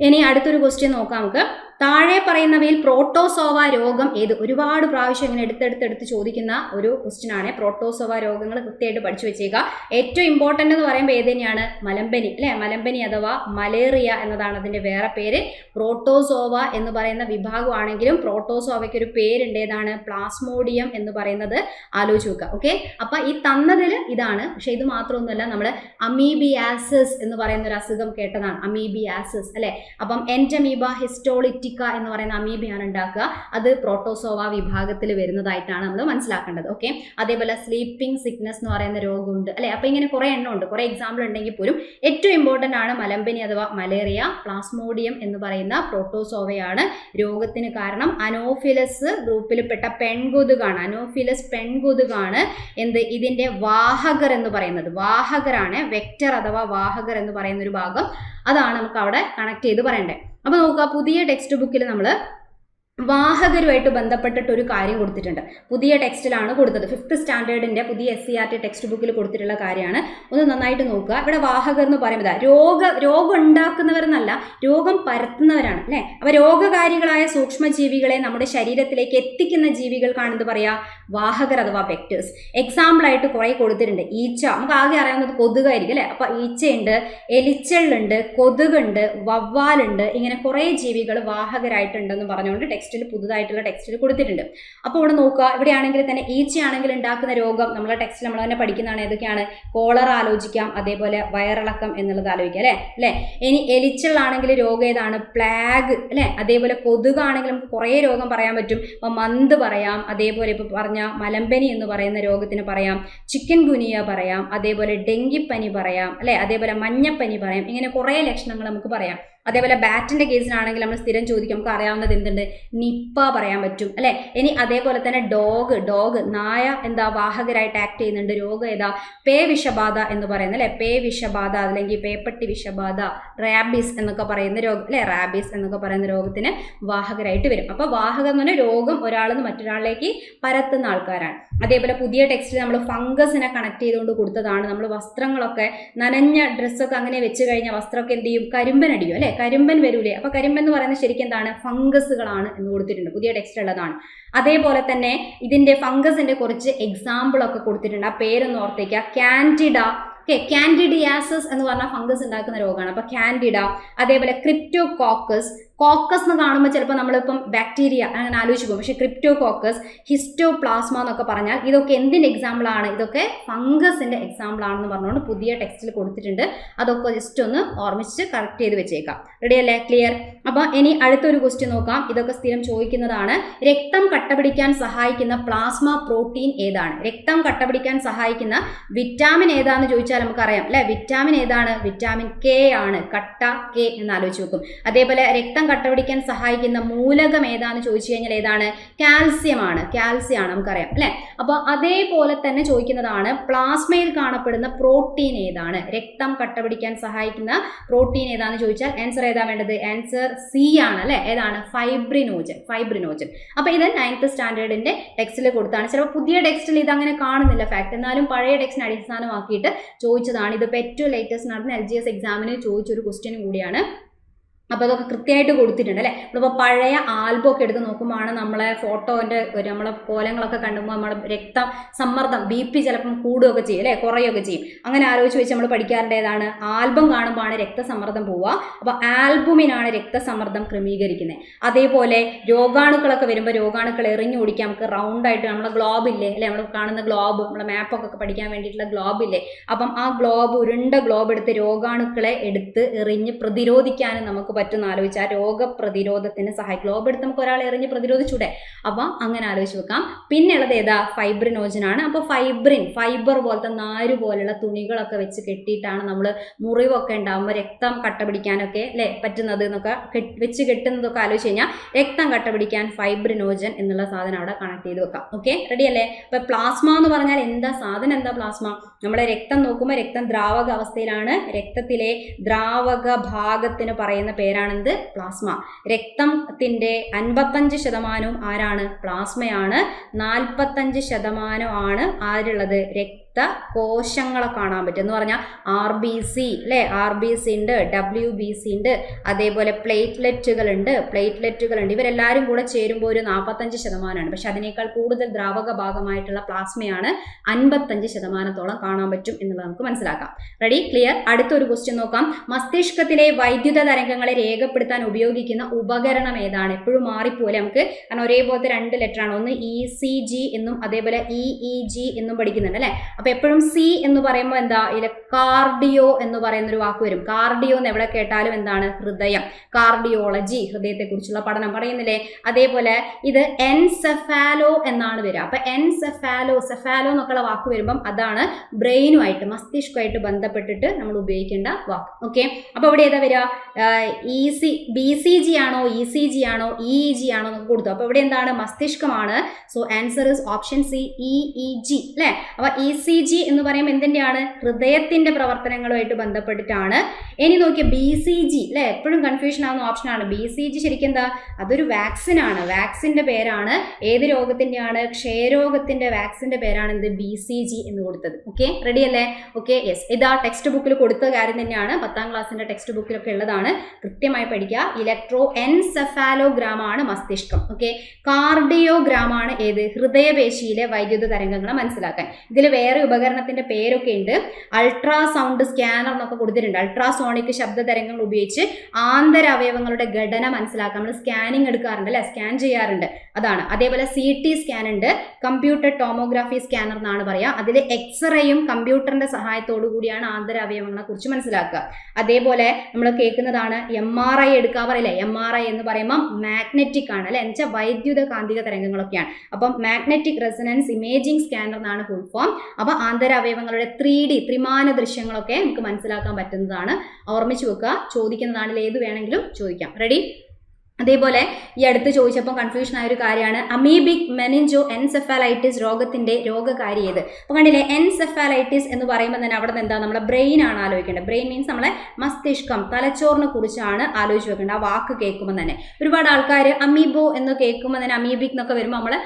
ഇനി അടുത്തൊരു ക്വസ്റ്റ്യൻ നോക്കാം നമുക്ക്. താഴെ പറയുന്നവയിൽ പ്രോട്ടോസോവ രോഗം ഏത്? ഒരുപാട് പ്രാവശ്യം ഇങ്ങനെ എടുത്തെടുത്ത് ചോദിക്കുന്ന ഒരു ക്വസ്റ്റ്യൻ ആണ്. പ്രോട്ടോസോവ രോഗങ്ങൾ കൃത്യമായിട്ട് പഠിച്ചു വെച്ചേക്കുക. ഏറ്റവും ഇമ്പോർട്ടൻ്റ് എന്ന് പറയുമ്പോൾ ഏത് തന്നെയാണ്? മലമ്പനി അല്ലേ. മലമ്പനി അഥവാ മലേറിയ എന്നതാണ് അതിൻ്റെ വേറെ പേര്. പ്രോട്ടോസോവ എന്ന് പറയുന്ന വിഭാഗമാണെങ്കിലും പ്രോട്ടോസോവയ്ക്ക് ഒരു പേരുണ്ട്. ഏതാണ്? പ്ലാസ്മോഡിയം എന്ന് പറയുന്നത് ആലോചിച്ച് വെക്കുക. ഓക്കെ. അപ്പം ഈ തന്നതിൽ ഇതാണ്, പക്ഷെ ഇത് മാത്രമൊന്നുമല്ല. നമ്മൾ അമീബിയാസിസ് എന്ന് പറയുന്ന ഒരു അസുഖം കേട്ടതാണ്. അമീബിയാസിസ് അല്ലേ. അപ്പം എൻഡമീബ ഹിസ്റ്റോളിറ്റിക്ക പാരാസൈറ്റിക്ക എന്ന് പറയുന്ന അമീബയാണ് ഉണ്ടാക്കുക. അത് പ്രോട്ടോസോവ വിഭാഗത്തിൽ വരുന്നതായിട്ടാണ് നമ്മൾ മനസ്സിലാക്കേണ്ടത്. ഓക്കെ, അതേപോലെ സ്ലീപ്പിംഗ് സിക്നസ് എന്ന് പറയുന്ന രോഗമുണ്ട് അല്ലെ. അപ്പൊ ഇങ്ങനെ കുറെ എണ്ണം ഉണ്ട്, കുറെ എക്സാമ്പിൾ ഉണ്ടെങ്കിൽ പോലും ഏറ്റവും ഇമ്പോർട്ടന്റ് ആണ് മലമ്പനി അഥവാ മലേറിയ. പ്ലാസ്മോഡിയം എന്ന് പറയുന്ന പ്രോട്ടോസോവയാണ് രോഗത്തിന് കാരണം. അനോഫിലസ് ഗ്രൂപ്പിൽപ്പെട്ട പെൺകൊതുകാണ്, അനോഫിലസ് പെൺകൊതുകാണ് ഇതിന്റെ വാഹകർ എന്ന് പറയുന്നത്. വാഹകരാണ്, വെക്ടർ അഥവാ വാഹകർ എന്ന് പറയുന്ന ഒരു ഭാഗം. അതാണ് നമുക്ക് അവിടെ കണക്ട് ചെയ്ത് പറയേണ്ടത്. അപ്പൊ നോക്കുക, പുതിയ ടെക്സ്റ്റ് ബുക്കിൽ നമ്മൾ വാഹകരുമായിട്ട് ബന്ധപ്പെട്ടിട്ട് ഒരു കാര്യം കൊടുത്തിട്ടുണ്ട്. പുതിയ ടെക്സ്റ്റിലാണ് കൊടുത്തത്. 5th സ്റ്റാൻഡേർഡിന്റെ പുതിയ SCERT ടെക്സ്റ്റ് ബുക്കിൽ കൊടുത്തിട്ടുള്ള കാര്യമാണ്. ഒന്ന് നന്നായിട്ട് നോക്കുക. ഇവിടെ വാഹകർ എന്ന് പറയുന്നത് രോഗം ഉണ്ടാക്കുന്നവരെന്നല്ല, രോഗം പരത്തുന്നവരാണ് അല്ലെ. അപ്പൊ രോഗകാരികളായ സൂക്ഷ്മജീവികളെ നമ്മുടെ ശരീരത്തിലേക്ക് എത്തിക്കുന്ന ജീവികൾക്കാണ് എന്ത് പറയാ, വാഹകർ അഥവാ വെക്ടേഴ്സ്. എക്സാമ്പിൾ ആയിട്ട് കുറെ കൊടുത്തിട്ടുണ്ട്. ഈച്ച, നമുക്ക് ആകെ അറിയാവുന്നത് കൊതുകായിരിക്കും അല്ലെ. അപ്പൊ ഈച്ചയുണ്ട്, എലിച്ചെള്ളുണ്ട്, കൊതുകുണ്ട്, വവ്വാലുണ്ട്, ഇങ്ങനെ കുറെ ജീവികൾ വാഹകരായിട്ടുണ്ടെന്ന് പറഞ്ഞുകൊണ്ട് പുതുതായിട്ടുള്ള ടെക്സ്റ്റിൽ കൊടുത്തിട്ടുണ്ട്. അപ്പോൾ ഇവിടെ നോക്കുക, ഇവിടെയാണെങ്കിൽ തന്നെ ഈച്ചയാണെങ്കിൽ ഉണ്ടാക്കുന്ന രോഗം നമ്മളെ ടെക്സ്റ്റിൽ നമ്മൾ തന്നെ പഠിക്കുന്നതാണ്. ഏതൊക്കെയാണ്? കോളറ ആലോചിക്കാം, അതേപോലെ വയറിളക്കം എന്നുള്ളത് ആലോചിക്കാം അല്ലെ. ഇനി എലിച്ചെള്ളാണെങ്കിൽ രോഗം ഏതാണ്? പ്ലാഗ് അല്ലെ. അതേപോലെ കൊതുകാണെങ്കിൽ നമുക്ക് കുറേ രോഗം പറയാൻ പറ്റും. അപ്പൊ മന്ത് പറയാം, അതേപോലെ ഇപ്പൊ പറഞ്ഞ മലമ്പനി എന്ന് പറയുന്ന രോഗത്തിന് പറയാം, ചിക്കൻ ഗുനിയ പറയാം, അതേപോലെ ഡെങ്കിപ്പനി പറയാം അല്ലെ, അതേപോലെ മഞ്ഞപ്പനി പറയാം. ഇങ്ങനെ കുറേ ലക്ഷണങ്ങൾ നമുക്ക് പറയാം. അതേപോലെ ബാറ്റിന്റെ കേസിനാണെങ്കിൽ നമ്മൾ സ്ഥിരം ചോദിക്കും, നമുക്ക് അറിയാവുന്നത് എന്തുണ്ട്? നിപ്പ പറയാൻ പറ്റും അല്ലെ. ഇനി അതേപോലെ തന്നെ ഡോഗ് നായ എന്താ വാഹകരായിട്ട് ആക്ട് ചെയ്യുന്നുണ്ട്. രോഗം ഏതാ? പേ വിഷബാധ എന്ന് പറയുന്നത് അല്ലെ. പേ വിഷബാധ അല്ലെങ്കിൽ പേപ്പട്ടി വിഷബാധ, റാബീസ് എന്നൊക്കെ പറയുന്ന രോഗം അല്ലെ. റാബീസ് എന്നൊക്കെ പറയുന്ന രോഗത്തിന് വാഹകരായിട്ട് വരും. അപ്പൊ വാഹകം എന്ന് പറഞ്ഞാൽ രോഗം ഒരാളിൽ നിന്ന് മറ്റൊരാളിലേക്ക് പരത്തുന്ന ആൾക്കാരാണ്. അതേപോലെ പുതിയ ടെക്സ്റ്റിൽ നമ്മൾ ഫംഗസിനെ കണക്ട് ചെയ്തുകൊണ്ട് കൊടുത്തതാണ്. നമ്മൾ വസ്ത്രങ്ങളൊക്കെ നനഞ്ഞ ഡ്രസ്സൊക്കെ അങ്ങനെ വെച്ച് കഴിഞ്ഞാൽ വസ്ത്രമൊക്കെ എന്ത് ചെയ്യും? കരിമ്പൻ അടിയും അല്ലെ. കരിമ്പൻ വരൂലേ. അപ്പൊ കരിമ്പൻ എന്ന് പറയുന്നത് ശരിക്കും എന്താണ്? ഫംഗസുകളാണ് എന്ന് കൊടുത്തിട്ടുണ്ട്. പുതിയ ടെക്സ്റ്റ് ഉള്ളതാണ്. അതേപോലെ തന്നെ ഇതിന്റെ ഫംഗസിന്റെ കുറച്ച് എക്സാമ്പിൾ ഒക്കെ കൊടുത്തിട്ടുണ്ട്. ആ പേരൊന്ന് ഓർത്തേക്കുക. കാൻഡിഡ, കാൻഡിഡിയാസിസ് എന്ന് പറഞ്ഞാൽ ഫംഗസ് ഉണ്ടാക്കുന്ന രോഗമാണ്. അപ്പൊ കാൻഡിഡ, അതേപോലെ ക്രിപ്റ്റോകോക്കസ്. കോക്കസ് എന്ന് കാണുമ്പോൾ ചിലപ്പോൾ നമ്മളിപ്പം ബാക്ടീരിയ അങ്ങനെ ആലോചിച്ച് പോകും. പക്ഷേ ക്രിപ്റ്റോകോക്കസ്, ഹിസ്റ്റോപ്ലാസ്മ എന്നൊക്കെ പറഞ്ഞാൽ ഇതൊക്കെ എന്തിൻ്റെ എക്സാമ്പിൾ ആണ്? ഇതൊക്കെ ഫംഗസിന്റെ എക്സാമ്പിൾ ആണെന്ന് പറഞ്ഞുകൊണ്ട് പുതിയ ടെക്സ്റ്റിൽ കൊടുത്തിട്ടുണ്ട്. അതൊക്കെ ജസ്റ്റ് ഒന്ന് ഓർമ്മിച്ച് കറക്റ്റ് ചെയ്ത് വെച്ചേക്കാം. റെഡി അല്ലേ? ക്ലിയർ? അപ്പൊ ഇനി അടുത്തൊരു ക്വസ്റ്റ്യൻ നോക്കാം. ഇതൊക്കെ സ്ഥിരം ചോദിക്കുന്നതാണ്. രക്തം കട്ടപിടിക്കാൻ സഹായിക്കുന്ന പ്ലാസ്മ പ്രോട്ടീൻ ഏതാണ്? രക്തം കട്ടപിടിക്കാൻ സഹായിക്കുന്ന വിറ്റാമിൻ ഏതാന്ന് ചോദിച്ചാൽ നമുക്കറിയാം അല്ലെ. വിറ്റാമിൻ ഏതാണ്? വിറ്റാമിൻ കെ ആണ്. കട്ട കെ എന്ന് ആലോചിച്ച് നോക്കും. അതേപോലെ രക്തം കട്ടപിടിക്കാൻ സഹായിക്കുന്ന മൂലകം ഏതാന്ന് ചോദിച്ചു കഴിഞ്ഞാൽ ഏതാണ്? കാൽസ്യം ആണ്. കാൽസ്യം ആണ്, നമുക്കറിയാം അല്ലെ. അപ്പൊ അതേപോലെ തന്നെ ചോദിക്കുന്നതാണ് പ്ലാസ്മയിൽ കാണപ്പെടുന്ന പ്രോട്ടീൻ ഏതാണ്? രക്തം കട്ടപിടിക്കാൻ സഹായിക്കുന്ന പ്രോട്ടീൻ ഏതാന്ന് ചോദിച്ചാൽ ആൻസർ ഏതാ വേണ്ടത്? ആൻസർ സി ആണ് അല്ലെ. ഏതാണ്? ഫൈബ്രിനോജൻ. അപ്പൊ ഇത് 9th സ്റ്റാൻഡേർഡിന്റെ ടെക്സ്റ്റിൽ കൊടുത്താണ്. ചിലപ്പോൾ പുതിയ ടെക്സ്റ്റിൽ ഇത് അങ്ങനെ കാണുന്നില്ല ഫാക്ട്, എന്നാലും പഴയ ടെക്സ്റ്റിനെ അടിസ്ഥാനമാക്കിയിട്ട് ചോദിച്ചതാണ്. ഇതിപ്പോൾ ഏറ്റവും ലേറ്റസ്റ്റ് നടന്ന LGS എക്സാമിന് ചോദിച്ചൊരു ക്വസ്റ്റ്യനും കൂടിയാണ്. അപ്പോൾ അതൊക്കെ കൃത്യമായിട്ട് കൊടുത്തിട്ടുണ്ട് അല്ലേ. നമ്മളിപ്പോൾ പഴയ ആൽബം ഒക്കെ എടുത്ത് നോക്കുമ്പോഴാണ് നമ്മളെ ഫോട്ടോൻ്റെ നമ്മളെ കോലങ്ങളൊക്കെ കണ്ടുമ്പോൾ നമ്മുടെ രക്ത സമ്മർദ്ദം BP ചിലപ്പം കൂടുകയൊക്കെ ചെയ്യും അല്ലേ, കുറയുകയൊക്കെ ചെയ്യും. അങ്ങനെ ആലോചിച്ച് വെച്ച് നമ്മൾ പഠിക്കാറുണ്ട് ഏതാണ്? ആൽബം കാണുമ്പോഴാണ് രക്തസമ്മർദ്ദം പോവുക. അപ്പോൾ ആൽബുമിനാണ് രക്തസമ്മർദ്ദം ക്രമീകരിക്കുന്നത്. അതേപോലെ രോഗാണുക്കളൊക്കെ വരുമ്പോൾ രോഗാണുക്കൾ എറിഞ്ഞു ഓടിക്കാൻ നമുക്ക് റൗണ്ടായിട്ട് നമ്മുടെ ഗ്ലോബ് ഇല്ലേ അല്ലെ, നമ്മൾ കാണുന്ന ഗ്ലോബ്, നമ്മളെ മാപ്പൊക്കെ പഠിക്കാൻ വേണ്ടിയിട്ടുള്ള ഗ്ലോബ് ഇല്ലേ, അപ്പം ആ ഗ്ലോബ്, ഉരുണ്ട ഗ്ലോബ് എടുത്ത് രോഗാണുക്കളെ എടുത്ത് എറിഞ്ഞ് പ്രതിരോധിക്കാനും നമുക്ക് പറ്റുന്ന ആലോചിച്ച് ആ രോഗപ്രതിരോധത്തിന് സഹായിക്കും. ഗ്ലോബ് എടുത്ത് നമുക്ക് ഒരാളെ എറിഞ്ഞ് പ്രതിരോധിച്ചൂടെ? അപ്പം അങ്ങനെ ആലോചിച്ച് വെക്കാം. പിന്നെ ഉള്ളത് ഏതാ? ഫൈബ്രിനോജനാണ്. അപ്പോൾ ഫൈബർ പോലത്തെ നാര് പോലുള്ള തുണികളൊക്കെ വെച്ച് കെട്ടിയിട്ടാണ് നമ്മൾ മുറിവൊക്കെ ഉണ്ടാകുമ്പോൾ രക്തം കട്ട പിടിക്കാനൊക്കെ അല്ലേ പറ്റുന്നത് എന്നൊക്കെ വെച്ച് കെട്ടുന്നതൊക്കെ ആലോചിച്ച് കഴിഞ്ഞാൽ രക്തം കട്ട പിടിക്കാൻ ഫൈബ്രിനോജൻ എന്നുള്ള സാധനം അവിടെ കണക്ട് ചെയ്ത് വെക്കാം. ഓക്കെ, റെഡി അല്ലേ? അപ്പോൾ പ്ലാസ്മ എന്ന് പറഞ്ഞാൽ എന്താ സാധനം? എന്താ പ്ലാസ്മ? നമ്മളെ രക്തം നോക്കുമ്പോൾ രക്തം ദ്രാവക അവസ്ഥയിലാണ്. രക്തത്തിലെ ദ്രാവക ഭാഗത്തിന് പറയുന്ന പേരാണെന്ത്? പ്ലാസ്മ. രക്തത്തിന്റെ 55% ആരാണ്? പ്ലാസ്മയാണ്. 45% ആണ് ആരുള്ളത്? കോശങ്ങളെ കാണാൻ പറ്റും എന്ന് പറഞ്ഞാൽ RBC അല്ലെ, RBC ഉണ്ട്, WBC ഉണ്ട്, അതേപോലെ പ്ലേറ്റ്ലെറ്റുകൾ ഉണ്ട്. ഇവരെല്ലാവരും കൂടെ ചേരുമ്പോൾ ഒരു 45%. പക്ഷെ അതിനേക്കാൾ കൂടുതൽ ദ്രാവക ഭാഗമായിട്ടുള്ള പ്ലാസ്മയാണ്. 55%-ഓളം കാണാൻ പറ്റും എന്നുള്ളത് നമുക്ക് മനസ്സിലാക്കാം. റെഡി? ക്ലിയർ? അടുത്തൊരു ക്വസ്റ്റ്യൻ നോക്കാം. മസ്തിഷ്കത്തിലെ വൈദ്യുത തരംഗങ്ങളെ രേഖപ്പെടുത്താൻ ഉപയോഗിക്കുന്ന ഉപകരണം ഏതാണ്? എപ്പോഴും മാറിപ്പോലെ നമുക്ക്, കാരണം ഒരേപോലത്തെ 2 ലെറ്ററാണ്. ഒന്ന് ECG എന്നും അതേപോലെ EEG എന്നും പഠിക്കുന്നുണ്ട് അല്ലെ. അപ്പൊ എപ്പോഴും സി എന്ന് പറയുമ്പോൾ എന്താ ഇതിൽ കാർഡിയോ എന്ന് പറയുന്ന ഒരു വാക്ക് വരും. കാർഡിയോ എന്ന് എവിടെ കേട്ടാലും എന്താണ്? ഹൃദയം. കാർഡിയോളജി, ഹൃദയത്തെ കുറിച്ചുള്ള പഠനം പറയുന്നില്ലേ? അതേപോലെ ഇത് എൻസെഫാലോ എന്നാണ് വരിക. അപ്പൊ എൻസെഫാലോ, സെഫാലോ എന്നൊക്കെയുള്ള വാക്ക് വരുമ്പം അതാണ് ബ്രെയിനുമായിട്ട്, മസ്തിഷ്കമായിട്ട് ബന്ധപ്പെട്ടിട്ട് നമ്മൾ ഉപയോഗിക്കേണ്ട വാക്ക്. ഓക്കെ, അപ്പൊ ഇവിടെ ഏതാ വരിക? BCG ആണോ, ECG ആണോ, EEG ആണോ എന്നൊക്കെ കൊടുത്തു. അപ്പൊ ഇവിടെ എന്താണ്? മസ്തിഷ്കമാണ്. So answer is option C, EEG അല്ലെ. അപ്പൊ ECG എന്ന് പറയുമ്പോൾ എന്തിന്റെയാണ്? ഹൃദയത്തിന്റെ പ്രവർത്തനങ്ങളുമായിട്ട് ബന്ധപ്പെട്ടിട്ടാണ്. ഇനി നോക്കിയ BCG അല്ലെ, എപ്പോഴും കൺഫ്യൂഷൻ ആവുന്ന ഓപ്ഷനാണ്. BCG ശരിക്കും എന്താ? അതൊരു വാക്സിൻ ആണ്. വാക്സിന്റെ പേരാണ്. ഏത് രോഗത്തിന്റെയാണ്? ക്ഷയരോഗത്തിന്റെ വാക്സിന്റെ പേരാണ് എന്ത്? BCG എന്ന് കൊടുത്തത്. ഓക്കെ, റെഡി അല്ലേ? Okay, yes. ഇതാ ടെക്സ്റ്റ് ബുക്കിൽ കൊടുത്ത കാര്യം തന്നെയാണ്. 10ാം ക്ലാസ്സിന്റെ ടെക്സ്റ്റ് ബുക്കിലൊക്കെ ഉള്ളതാണ്. കൃത്യമായി പഠിക്കുക. ഇലക്ട്രോ എൻസെഫാലോഗ്രാം ആണ് മസ്തിഷ്കം. ഓക്കെ, കാർഡിയോഗ്രാം ആണ് ഏത്? ഹൃദയപേശിയിലെ വൈദ്യുത തരംഗങ്ങളെ മനസ്സിലാക്കാൻ. ഇതിൽ വേറെ ഉപകരണത്തിന്റെ പേരൊക്കെ ഉണ്ട്. അൾട്രാസൗണ്ട് സ്കാനർ എന്നൊക്കെ കൊടുത്തിട്ടുണ്ട്. അൾട്രാസോണിക് ശബ്ദ തരംഗങ്ങൾ ഉപയോഗിച്ച് ആന്തരാവയവങ്ങളുടെ ഘടന മനസ്സിലാക്കാൻ നമ്മൾ സ്കാനിങ് എടുക്കാറുണ്ട് അല്ലെ, സ്കാൻ ചെയ്യാറുണ്ട്, അതാണ്. അതേപോലെ CT സ്കാൻ ഉണ്ട്, കമ്പ്യൂട്ടർ ടോമോഗ്രാഫി സ്കാനർ എന്നാണ് പറയുക. അതിൽ എക്സ്റേയും കമ്പ്യൂട്ടറിന്റെ സഹായത്തോടു കൂടിയാണ് ആന്തരാവയവങ്ങളെ കുറിച്ച് മനസ്സിലാക്കുക. അതേപോലെ നമ്മൾ കേൾക്കുന്നതാണ് MRI എടുക്കാൻ പറയില്ലേ. MRI എന്ന് പറയുമ്പോൾ മാഗ്നറ്റിക് ആണ് അല്ലെ, എന്നുവെച്ചാൽ വൈദ്യുത കാന്തിക തരംഗങ്ങളൊക്കെയാണ്. അപ്പം മാഗ്നറ്റിക് റെസൊണൻസ് ഇമേജിംഗ് സ്കാനർ എന്നാണ് ഫുൾ ഫോം. അപ്പൊ ആന്തരാവയവങ്ങളുടെ 3D ത്രിമാന ദൃശ്യങ്ങളൊക്കെ നമുക്ക് മനസ്സിലാക്കാൻ പറ്റുന്നതാണ്. ഓർമ്മിച്ച് വെക്കുക, ചോദിക്കുന്നതാണെങ്കിൽ ഏത് വേണമെങ്കിലും ചോദിക്കാം. റെഡി? അതേപോലെ ഈ അടുത്ത് ചോദിച്ചപ്പോൾ കൺഫ്യൂഷൻ ആയ ഒരു കാര്യമാണ് അമീബിക് മെനിഞ്ചോ എൻസെഫാലൈറ്റിസ് രോഗത്തിന്റെ രോഗകാരി ഏത്. അപ്പോൾ കണ്ടില്ലേ, എൻസെഫാലൈറ്റിസ് എന്ന് പറയുമ്പോൾ തന്നെ അവിടെ നിന്ന് എന്താ? നമ്മളെ ബ്രെയിൻ ആണ് ആലോചിക്കേണ്ടത്. ബ്രെയിൻ മീൻസ് നമ്മളെ മസ്തിഷ്കം, തലച്ചോറിനെ കുറിച്ചാണ് ആലോചിച്ച് വെക്കേണ്ടത്. ആ വാക്ക് കേൾക്കുമ്പോൾ തന്നെ ഒരുപാട് ആൾക്കാർ അമീബോ എന്ന് കേൾക്കുമ്പോൾ തന്നെ അമീബിക് എന്നൊക്കെ വരുമ്പോൾ നമ്മൾ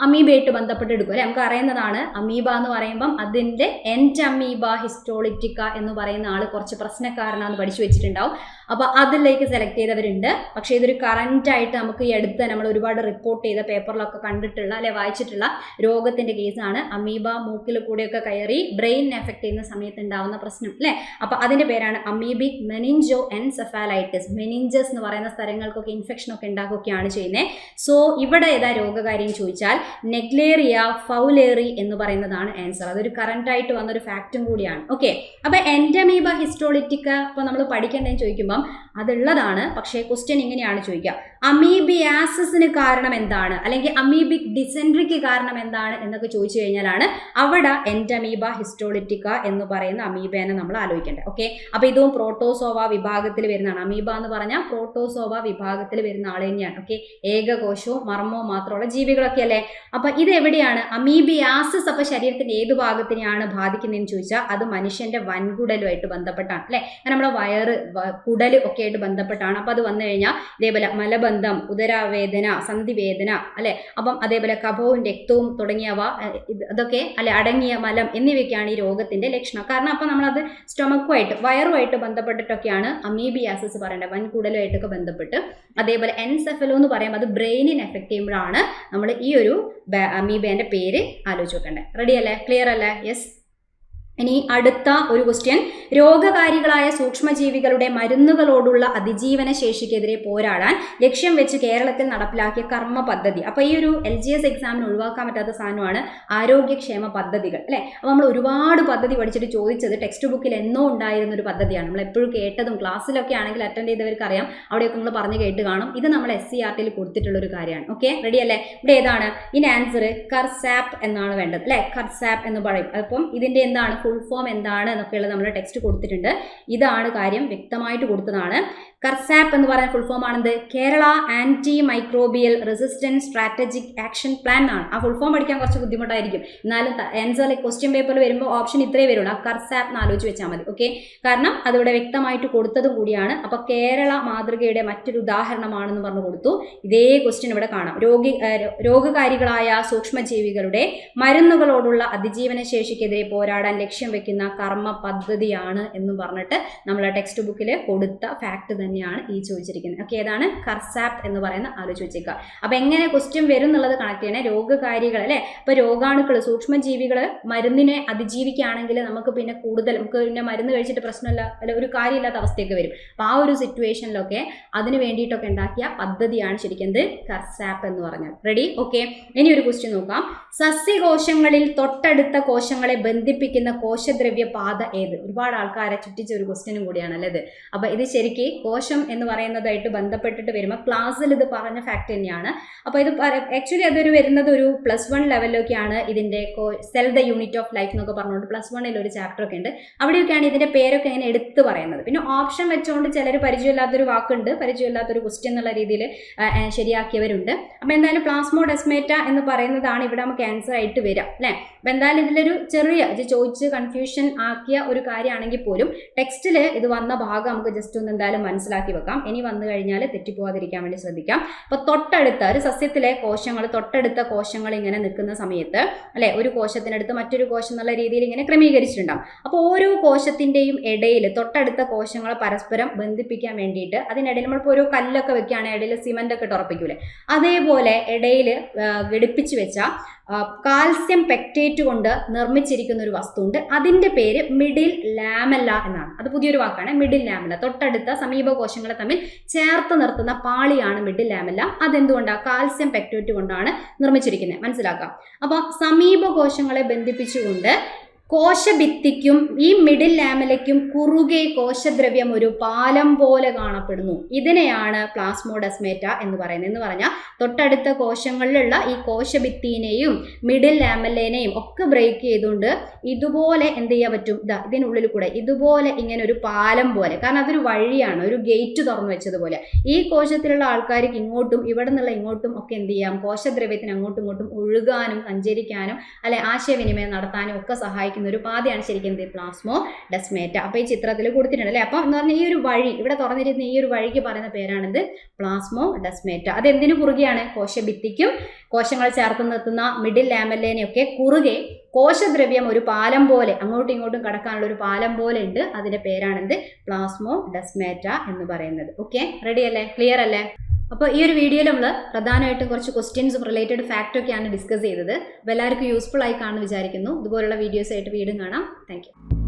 അമീബയായിട്ട് ബന്ധപ്പെട്ട് എടുക്കും അല്ലെ. നമുക്ക് അറിയുന്നതാണ് അമീബ എന്ന് പറയുമ്പം അതിന്റെ എൻഡമീബ ഹിസ്റ്റോളിറ്റിക്ക എന്ന് പറയുന്ന ആൾ കുറച്ച് പ്രശ്നക്കാരനാണെന്ന് പഠിച്ചു വെച്ചിട്ടുണ്ടാവും. അപ്പോൾ അതിലേക്ക് സെലക്ട് ചെയ്തവരുണ്ട്. പക്ഷേ ഇതൊരു കറന്റ് ആയിട്ട് നമുക്ക് ഈ അടുത്ത് നമ്മൾ ഒരുപാട് റിപ്പോർട്ട് ചെയ്ത പേപ്പറിലൊക്കെ കണ്ടിട്ടുള്ള അല്ലെ വായിച്ചിട്ടുള്ള രോഗത്തിന്റെ കേസാണ്. അമീബ മൂക്കിൽ കൂടെയൊക്കെ കയറി ബ്രെയിൻ എഫക്ട് ചെയ്യുന്ന സമയത്ത് ഉണ്ടാവുന്ന പ്രശ്നം അല്ലെ. അപ്പൊ അതിന്റെ പേരാണ് അമീബിക് മെനിഞ്ചോ എൻസെഫാലൈറ്റിസ്. മെനിഞ്ചസ് എന്ന് പറയുന്ന സ്ഥലങ്ങൾക്കൊക്കെ ഇൻഫെക്ഷൻ ഒക്കെ ഉണ്ടാക്കുകയാണ് ചെയ്യുന്നത്. സോ ഇവിടെ ഏതാ രോഗകാര്യം ചോദിച്ചാൽ നെഗ്ലേറിയ ഫൗലേറി എന്ന് പറയുന്നതാണ് ആൻസർ. അതൊരു കറന്റ് ആയിട്ട് വന്നൊരു ഫാക്റ്റും കൂടിയാണ്. ഓക്കെ, അപ്പൊ എൻഡമീബ ഹിസ്റ്റോളിറ്റിക്ക ഇപ്പൊ നമ്മൾ പഠിക്കേണ്ടതെന്ന് ചോദിക്കുമ്പോൾ അതുള്ളതാണ്. പക്ഷേ ക്വസ്റ്റ്യൻ ഇങ്ങനെയാണ് ചോദിക്കുക, അമീബിയാസിന് കാരണം എന്താണ്, അല്ലെങ്കിൽ അമീബിക് ഡിസെൻട്രിക്ക് കാരണം എന്താണ് എന്നൊക്കെ ചോദിച്ചു കഴിഞ്ഞാലാണ് അവിടെ എൻഡമീബ ഹിസ്റ്റോളിറ്റിക്ക എന്ന് പറയുന്ന അമീബേനെ നമ്മൾ ആലോചിക്കേണ്ടത്. ഓക്കെ, അപ്പൊ ഇതും പ്രോട്ടോസോവ വിഭാഗത്തിൽ വരുന്നതാണ്. അമീബ എന്ന് പറഞ്ഞാൽ പ്രോട്ടോസോവ വിഭാഗത്തിൽ വരുന്ന ആൾ തന്നെയാണ്. ഓക്കെ, ഏകകോശവും മർമ്മവും മാത്രമുള്ള ജീവികളൊക്കെ അല്ലേ. അപ്പൊ ഇത് എവിടെയാണ് അമീബിയാസിസ്? അപ്പൊ ശരീരത്തിന്റെ ഏത് ഭാഗത്തിനെയാണ് ബാധിക്കുന്നതെന്ന് ചോദിച്ചാൽ അത് മനുഷ്യന്റെ വൻകുടലുമായിട്ട് ബന്ധപ്പെട്ടാണ് അല്ലെ. നമ്മുടെ വയറ്, കുടൽ ഒക്കെ ആയിട്ട് ബന്ധപ്പെട്ടാണ്. അപ്പൊ അത് വന്നു കഴിഞ്ഞാൽ ഇതേപോലെ മലബന്ധം, ഉദരവേദന, സന്ധിവേദന അല്ലെ. അപ്പം അതേപോലെ കഫവും രക്തവും തുടങ്ങിയവ അതൊക്കെ അല്ലെ അടങ്ങിയ മലം എന്നിവയൊക്കെയാണ് ഈ രോഗത്തിന്റെ ലക്ഷണം. കാരണം അപ്പൊ നമ്മളത് സ്റ്റൊമക്കുമായിട്ട് വയറുമായിട്ട് ബന്ധപ്പെട്ടിട്ടൊക്കെയാണ് അമീബിയാസിസ് പറയേണ്ടത്, വൻകുടലുമായിട്ടൊക്കെ ബന്ധപ്പെട്ട്. അതേപോലെ എൻസെഫലോ എന്ന് പറയുമ്പോൾ അത് ബ്രെയിനിനെ എഫക്ട് ചെയ്യുമ്പോഴാണ് നമ്മൾ ഈ ഒരു അമീബേന്റെ പേര് ആലോചിച്ച് വെക്കേണ്ടത്. റെഡി അല്ലേ? ക്ലിയർ അല്ലേ? യെസ്. ഇനി അടുത്ത ഒരു ക്വസ്റ്റ്യൻ, രോഗകാരികളായ സൂക്ഷ്മജീവികളുടെ മരുന്നുകളോടുള്ള അതിജീവന ശേഷിക്കെതിരെ പോരാടാൻ ലക്ഷ്യം വെച്ച് കേരളത്തിൽ നടപ്പിലാക്കിയ കർമ്മ പദ്ധതി. അപ്പോൾ ഈ ഒരു LGS എക്സാമിന് ഒഴിവാക്കാൻ പറ്റാത്ത സാധനമാണ് ആരോഗ്യക്ഷേമ പദ്ധതികൾ അല്ലേ. അപ്പോൾ നമ്മൾ ഒരുപാട് പദ്ധതി പഠിച്ചിട്ട് ചോദിച്ചത് ടെക്സ്റ്റ് ബുക്കിൽ എന്നോ ഉണ്ടായിരുന്ന ഒരു പദ്ധതിയാണ്. നമ്മൾ എപ്പോഴും കേട്ടതും ക്ലാസ്സിലൊക്കെ ആണെങ്കിൽ അറ്റൻഡ് ചെയ്തവർക്ക് അറിയാം, അവിടെയൊക്കെ നമ്മൾ പറഞ്ഞു കേട്ട് കാണും. ഇത് നമ്മൾ SCERT കൊടുത്തിട്ടുള്ള ഒരു കാര്യമാണ്. ഓക്കെ, റെഡി അല്ലേ? ഇവിടെ ഏതാണ് ഇതിന് ആൻസർ? കർസാപ്പ് എന്നാണ് വേണ്ടത് അല്ലേ. കർസാപ്പ് എന്ന് പറയും. അപ്പം ഇതിന്റെ എന്താണ് ഫുൾ ഫോം എന്താണ് എന്നൊക്കെയുള്ളത് നമ്മൾ ടെക്സ്റ്റ് കൊടുത്തിട്ടുണ്ട്. ഇതാണ് കാര്യം, വ്യക്തമായിട്ട് കൊടുത്തതാണ്. കർസാപ്പ് എന്ന് പറയുന്ന ഫുൾ ഫോം ആണെന്ത്? Kerala antimicrobial resistance strategic action plan ആണ്. ആ ഫുൾ ഫോം പഠിക്കാൻ കുറച്ച് ബുദ്ധിമുട്ടായിരിക്കും, എന്നാലും ആൻസർ ക്വസ്റ്റ്യൻ പേപ്പറിൽ വരുമ്പോൾ ഓപ്ഷൻ ഇത്രേ വരുള്ളൂ. ആ കർസാപ്പ് എന്ന് ആലോചിച്ച് വെച്ചാൽ മതി. ഓക്കെ, കാരണം അതിവിടെ വ്യക്തമായിട്ട് കൊടുത്തതും കൂടിയാണ്. അപ്പൊ കേരള മാതൃകയുടെ മറ്റൊരു ഉദാഹരണമാണെന്ന് പറഞ്ഞു കൊടുത്തു. ഇതേ ക്വസ്റ്റ്യൻ ഇവിടെ കാണാം. രോഗകാരികളായ സൂക്ഷ്മജീവികളുടെ മരുന്നുകളോടുള്ള അതിജീവന ശേഷിക്കെതിരെ പോരാടാൻ ലക്ഷ്യം ലക്ഷ്യം വെക്കുന്ന കർമ്മ പദ്ധതിയാണ് എന്ന് പറഞ്ഞിട്ട് നമ്മളെ ടെക്സ്റ്റ് ബുക്കിൽ കൊടുത്ത ഫാക്ട് തന്നെയാണ് ഈ ചോദിച്ചിരിക്കുന്നത്. ഓക്കെ, ഏതാണ് കർസാപ്പ് എന്ന് പറയുന്ന ആലോചിച്ച് വെച്ചേക്കുക. അപ്പൊ എങ്ങനെ ക്വസ്റ്റ്യൻ വരും എന്നുള്ളത് കണക്ട് ചെയ്യണേ. രോഗകാരികൾ അല്ലെ, ഇപ്പൊ രോഗാണുക്കൾ സൂക്ഷ്മജീവികൾ മരുന്നിനെ അതിജീവിക്കുകയാണെങ്കിൽ നമുക്ക് പിന്നെ കൂടുതൽ നമുക്ക് പിന്നെ മരുന്ന് കഴിച്ചിട്ട് പ്രശ്നമില്ല അല്ലെ, ഒരു കാര്യമില്ലാത്ത അവസ്ഥയൊക്കെ വരും. അപ്പൊ ആ ഒരു സിറ്റുവേഷനിലൊക്കെ അതിന് വേണ്ടിയിട്ടൊക്കെ ഉണ്ടാക്കിയ പദ്ധതിയാണ് ശരിക്കും കർസാപ്പ് എന്ന് പറഞ്ഞാൽ. റെഡി? ഓക്കെ, ഇനി ഒരു ക്വസ്റ്റ്യൻ നോക്കാം. സസ്യകോശങ്ങളിൽ തൊട്ടടുത്ത കോശങ്ങളെ ബന്ധിപ്പിക്കുന്ന കോശദ്രവ്യ പാത ഏത്? ഒരുപാട് ആൾക്കാരെ ചുറ്റിച്ച ഒരു ക്വസ്റ്റ്യനും കൂടിയാണ് അല്ലത്. അപ്പൊ ഇത് ശരിക്ക് കോശം എന്ന് പറയുന്നതായിട്ട് ബന്ധപ്പെട്ടിട്ട് വരുമ്പോൾ ക്ലാസ്സിൽ ഇത് പറഞ്ഞ ഫാക്ട് തന്നെയാണ്. അപ്പൊ ഇത് ആക്ച്വലി അതൊരു വരുന്നത് ഒരു +1 ലെവലിലൊക്കെയാണ് ഇതിന്റെ cell the unit of life എന്നൊക്കെ പറഞ്ഞുകൊണ്ട് +1 ഒരു ചാപ്റ്റർ ഒക്കെ ഉണ്ട്. അവിടെയൊക്കെയാണ് ഇതിന്റെ പേരൊക്കെ ഇങ്ങനെ എടുത്ത് പറയുന്നത്. പിന്നെ ഓപ്ഷൻ വെച്ചുകൊണ്ട് ചിലർ പരിചയമില്ലാത്തൊരു വാക്കുണ്ട്, പരിചയമില്ലാത്തൊരു ക്വസ്റ്റ്യൻ എന്നുള്ള രീതിയിൽ ശരിയാക്കിയവരുണ്ട്. അപ്പൊ എന്തായാലും പ്ലാസ്മോഡെസ്മേറ്റ എന്ന് പറയുന്നതാണ് ഇവിടെ നമുക്ക് ആൻസർ ആയിട്ട് വരാം അല്ലെ. അപ്പൊ എന്തായാലും ഇതിലൊരു ചെറിയ ഇത് ചോദിച്ച് കൺഫ്യൂഷൻ ആക്കിയ ഒരു കാര്യമാണെങ്കിൽ പോലും ടെക്സ്റ്റിൽ ഇത് വന്ന ഭാഗം നമുക്ക് ജസ്റ്റ് ഒന്ന് എന്തായാലും മനസ്സിലാക്കി വെക്കാം. ഇനി വന്നു കഴിഞ്ഞാൽ തെറ്റിപ്പോവാതിരിക്കാൻ വേണ്ടി ശ്രദ്ധിക്കാം. അപ്പൊ തൊട്ടടുത്ത ഒരു സസ്യത്തിലെ കോശങ്ങൾ തൊട്ടടുത്ത കോശങ്ങൾ ഇങ്ങനെ നിൽക്കുന്ന സമയത്ത് അല്ലെ, ഒരു കോശത്തിനടുത്ത് മറ്റൊരു കോശം എന്നുള്ള രീതിയിൽ ഇങ്ങനെ ക്രമീകരിച്ചിട്ടുണ്ടാവും. അപ്പോൾ ഓരോ കോശത്തിന്റെയും ഇടയിൽ തൊട്ടടുത്ത കോശങ്ങളെ പരസ്പരം ബന്ധിപ്പിക്കാൻ വേണ്ടിയിട്ട് അതിനിടയിൽ നമ്മളിപ്പോൾ ഒരു കല്ലൊക്കെ വെക്കുകയാണെങ്കിൽ ഇടയിൽ സിമന്റ് ഒക്കെ ഉറപ്പിക്കൂലേ, അതേപോലെ ഇടയിൽ ഘടിപ്പിച്ച് വെച്ച കാൽസ്യം പെക്ടേറ്റ് കൊണ്ട് നിർമ്മിച്ചിരിക്കുന്ന ഒരു വസ്തുണ്ട്. അതിന്റെ പേര് മിഡിൽ ലാമെല്ല എന്നാണ്. അത് പുതിയൊരു വാക്കാണ്, മിഡിൽ ലാമെല്ല. തൊട്ടടുത്ത സമീപ കോശങ്ങളെ തമ്മിൽ ചേർത്ത് നിർത്തുന്ന പാളിയാണ് മിഡിൽ ലാമെല്ല. അതെന്തുകൊണ്ടാണ്? കാൽസ്യം പെക്ടേറ്റ് കൊണ്ടാണ് നിർമ്മിച്ചിരിക്കുന്നത്. മനസ്സിലാക്കാം. അപ്പോൾ സമീപ കോശങ്ങളെ ബന്ധിപ്പിച്ചുകൊണ്ട് കോശഭിത്തിക്കും ഈ മിഡിൽ ലാമെല്ലയ്ക്കും കുറുകെ കോശദ്രവ്യം ഒരു പാലം പോലെ കാണപ്പെടുന്നു. ഇതിനെയാണ് പ്ലാസ്മോഡെസ്മേറ്റ എന്ന് പറയുന്നത്. എന്ന് പറഞ്ഞാൽ തൊട്ടടുത്ത കോശങ്ങളിലുള്ള ഈ കോശഭിത്തിനെയും മിഡിൽ ലാമെല്ലേനെയും ഒക്കെ ബ്രേക്ക് ചെയ്തുകൊണ്ട് ഇതുപോലെ എന്ത് ചെയ്യാൻ പറ്റും? ഇതിനുള്ളിൽ കൂടെ ഇതുപോലെ ഇങ്ങനെ ഒരു പാലം പോലെ, കാരണം അതൊരു വഴിയാണ്, ഒരു ഗേറ്റ് തുറന്നു വെച്ചതുപോലെ ഈ കോശത്തിലുള്ള ആൾക്കാർക്ക് ഇങ്ങോട്ടും ഇവിടെ നിന്നുള്ള ഇങ്ങോട്ടും ഒക്കെ എന്ത് ചെയ്യാം? കോശദ്രവ്യത്തിന് അങ്ങോട്ടും ഇങ്ങോട്ടും ഒഴുകാനും സഞ്ചരിക്കാനും അല്ലെ ആശയവിനിമയം നടത്താനും ഒക്കെ സഹായിക്കും ഒരു പാതയാണ് ശരിക്കും പ്ലാസ്മോഡെസ്മേറ്റ. അപ്പൊ ഈ ചിത്രത്തിൽ കൊടുത്തിട്ടുണ്ട് അല്ലെ. അപ്പൊ എന്ന് പറഞ്ഞാൽ ഈ ഒരു വഴി ഇവിടെ തുറന്നിരുന്ന ഈ ഒരു വഴിക്ക് പറയുന്ന പേരാണിത് പ്ലാസ്മോഡെസ്മേറ്റ. അത് എന്തിനു കുറുകെയാണ്? കോശഭിത്തിക്കും കോശങ്ങളെ ചേർത്ത് നിർത്തുന്ന മിഡിൽ ലാമെല്ലേനെയൊക്കെ കുറുകെ കോശദ്രവ്യം ഒരു പാലം പോലെ അങ്ങോട്ടും ഇങ്ങോട്ടും കടക്കാനുള്ള ഒരു പാലം പോലെ ഉണ്ട്. അതിന്റെ പേരാണിത് പ്ലാസ്മോഡെസ്മേറ്റ എന്ന് പറയുന്നത്. ഓക്കെ, റെഡി അല്ലേ? ക്ലിയർ അല്ലേ? അപ്പോൾ ഈ ഒരു വീഡിയോയിൽ നമ്മൾ പ്രധാനമായിട്ടും കുറച്ച് ക്വസ്റ്റ്യൻസും റിലേറ്റഡ് ഫാക്റ്റൊക്കെയാണ് ഡിസ്കസ് ചെയ്തത്. അപ്പോൾ എല്ലാവർക്കും യൂസ്ഫുൾ ആയി കാണുമെന്ന് വിചാരിക്കുന്നു. ഇതുപോലുള്ള വീഡിയോസ് ആയിട്ട് വീണ്ടും കാണാം. Thank you.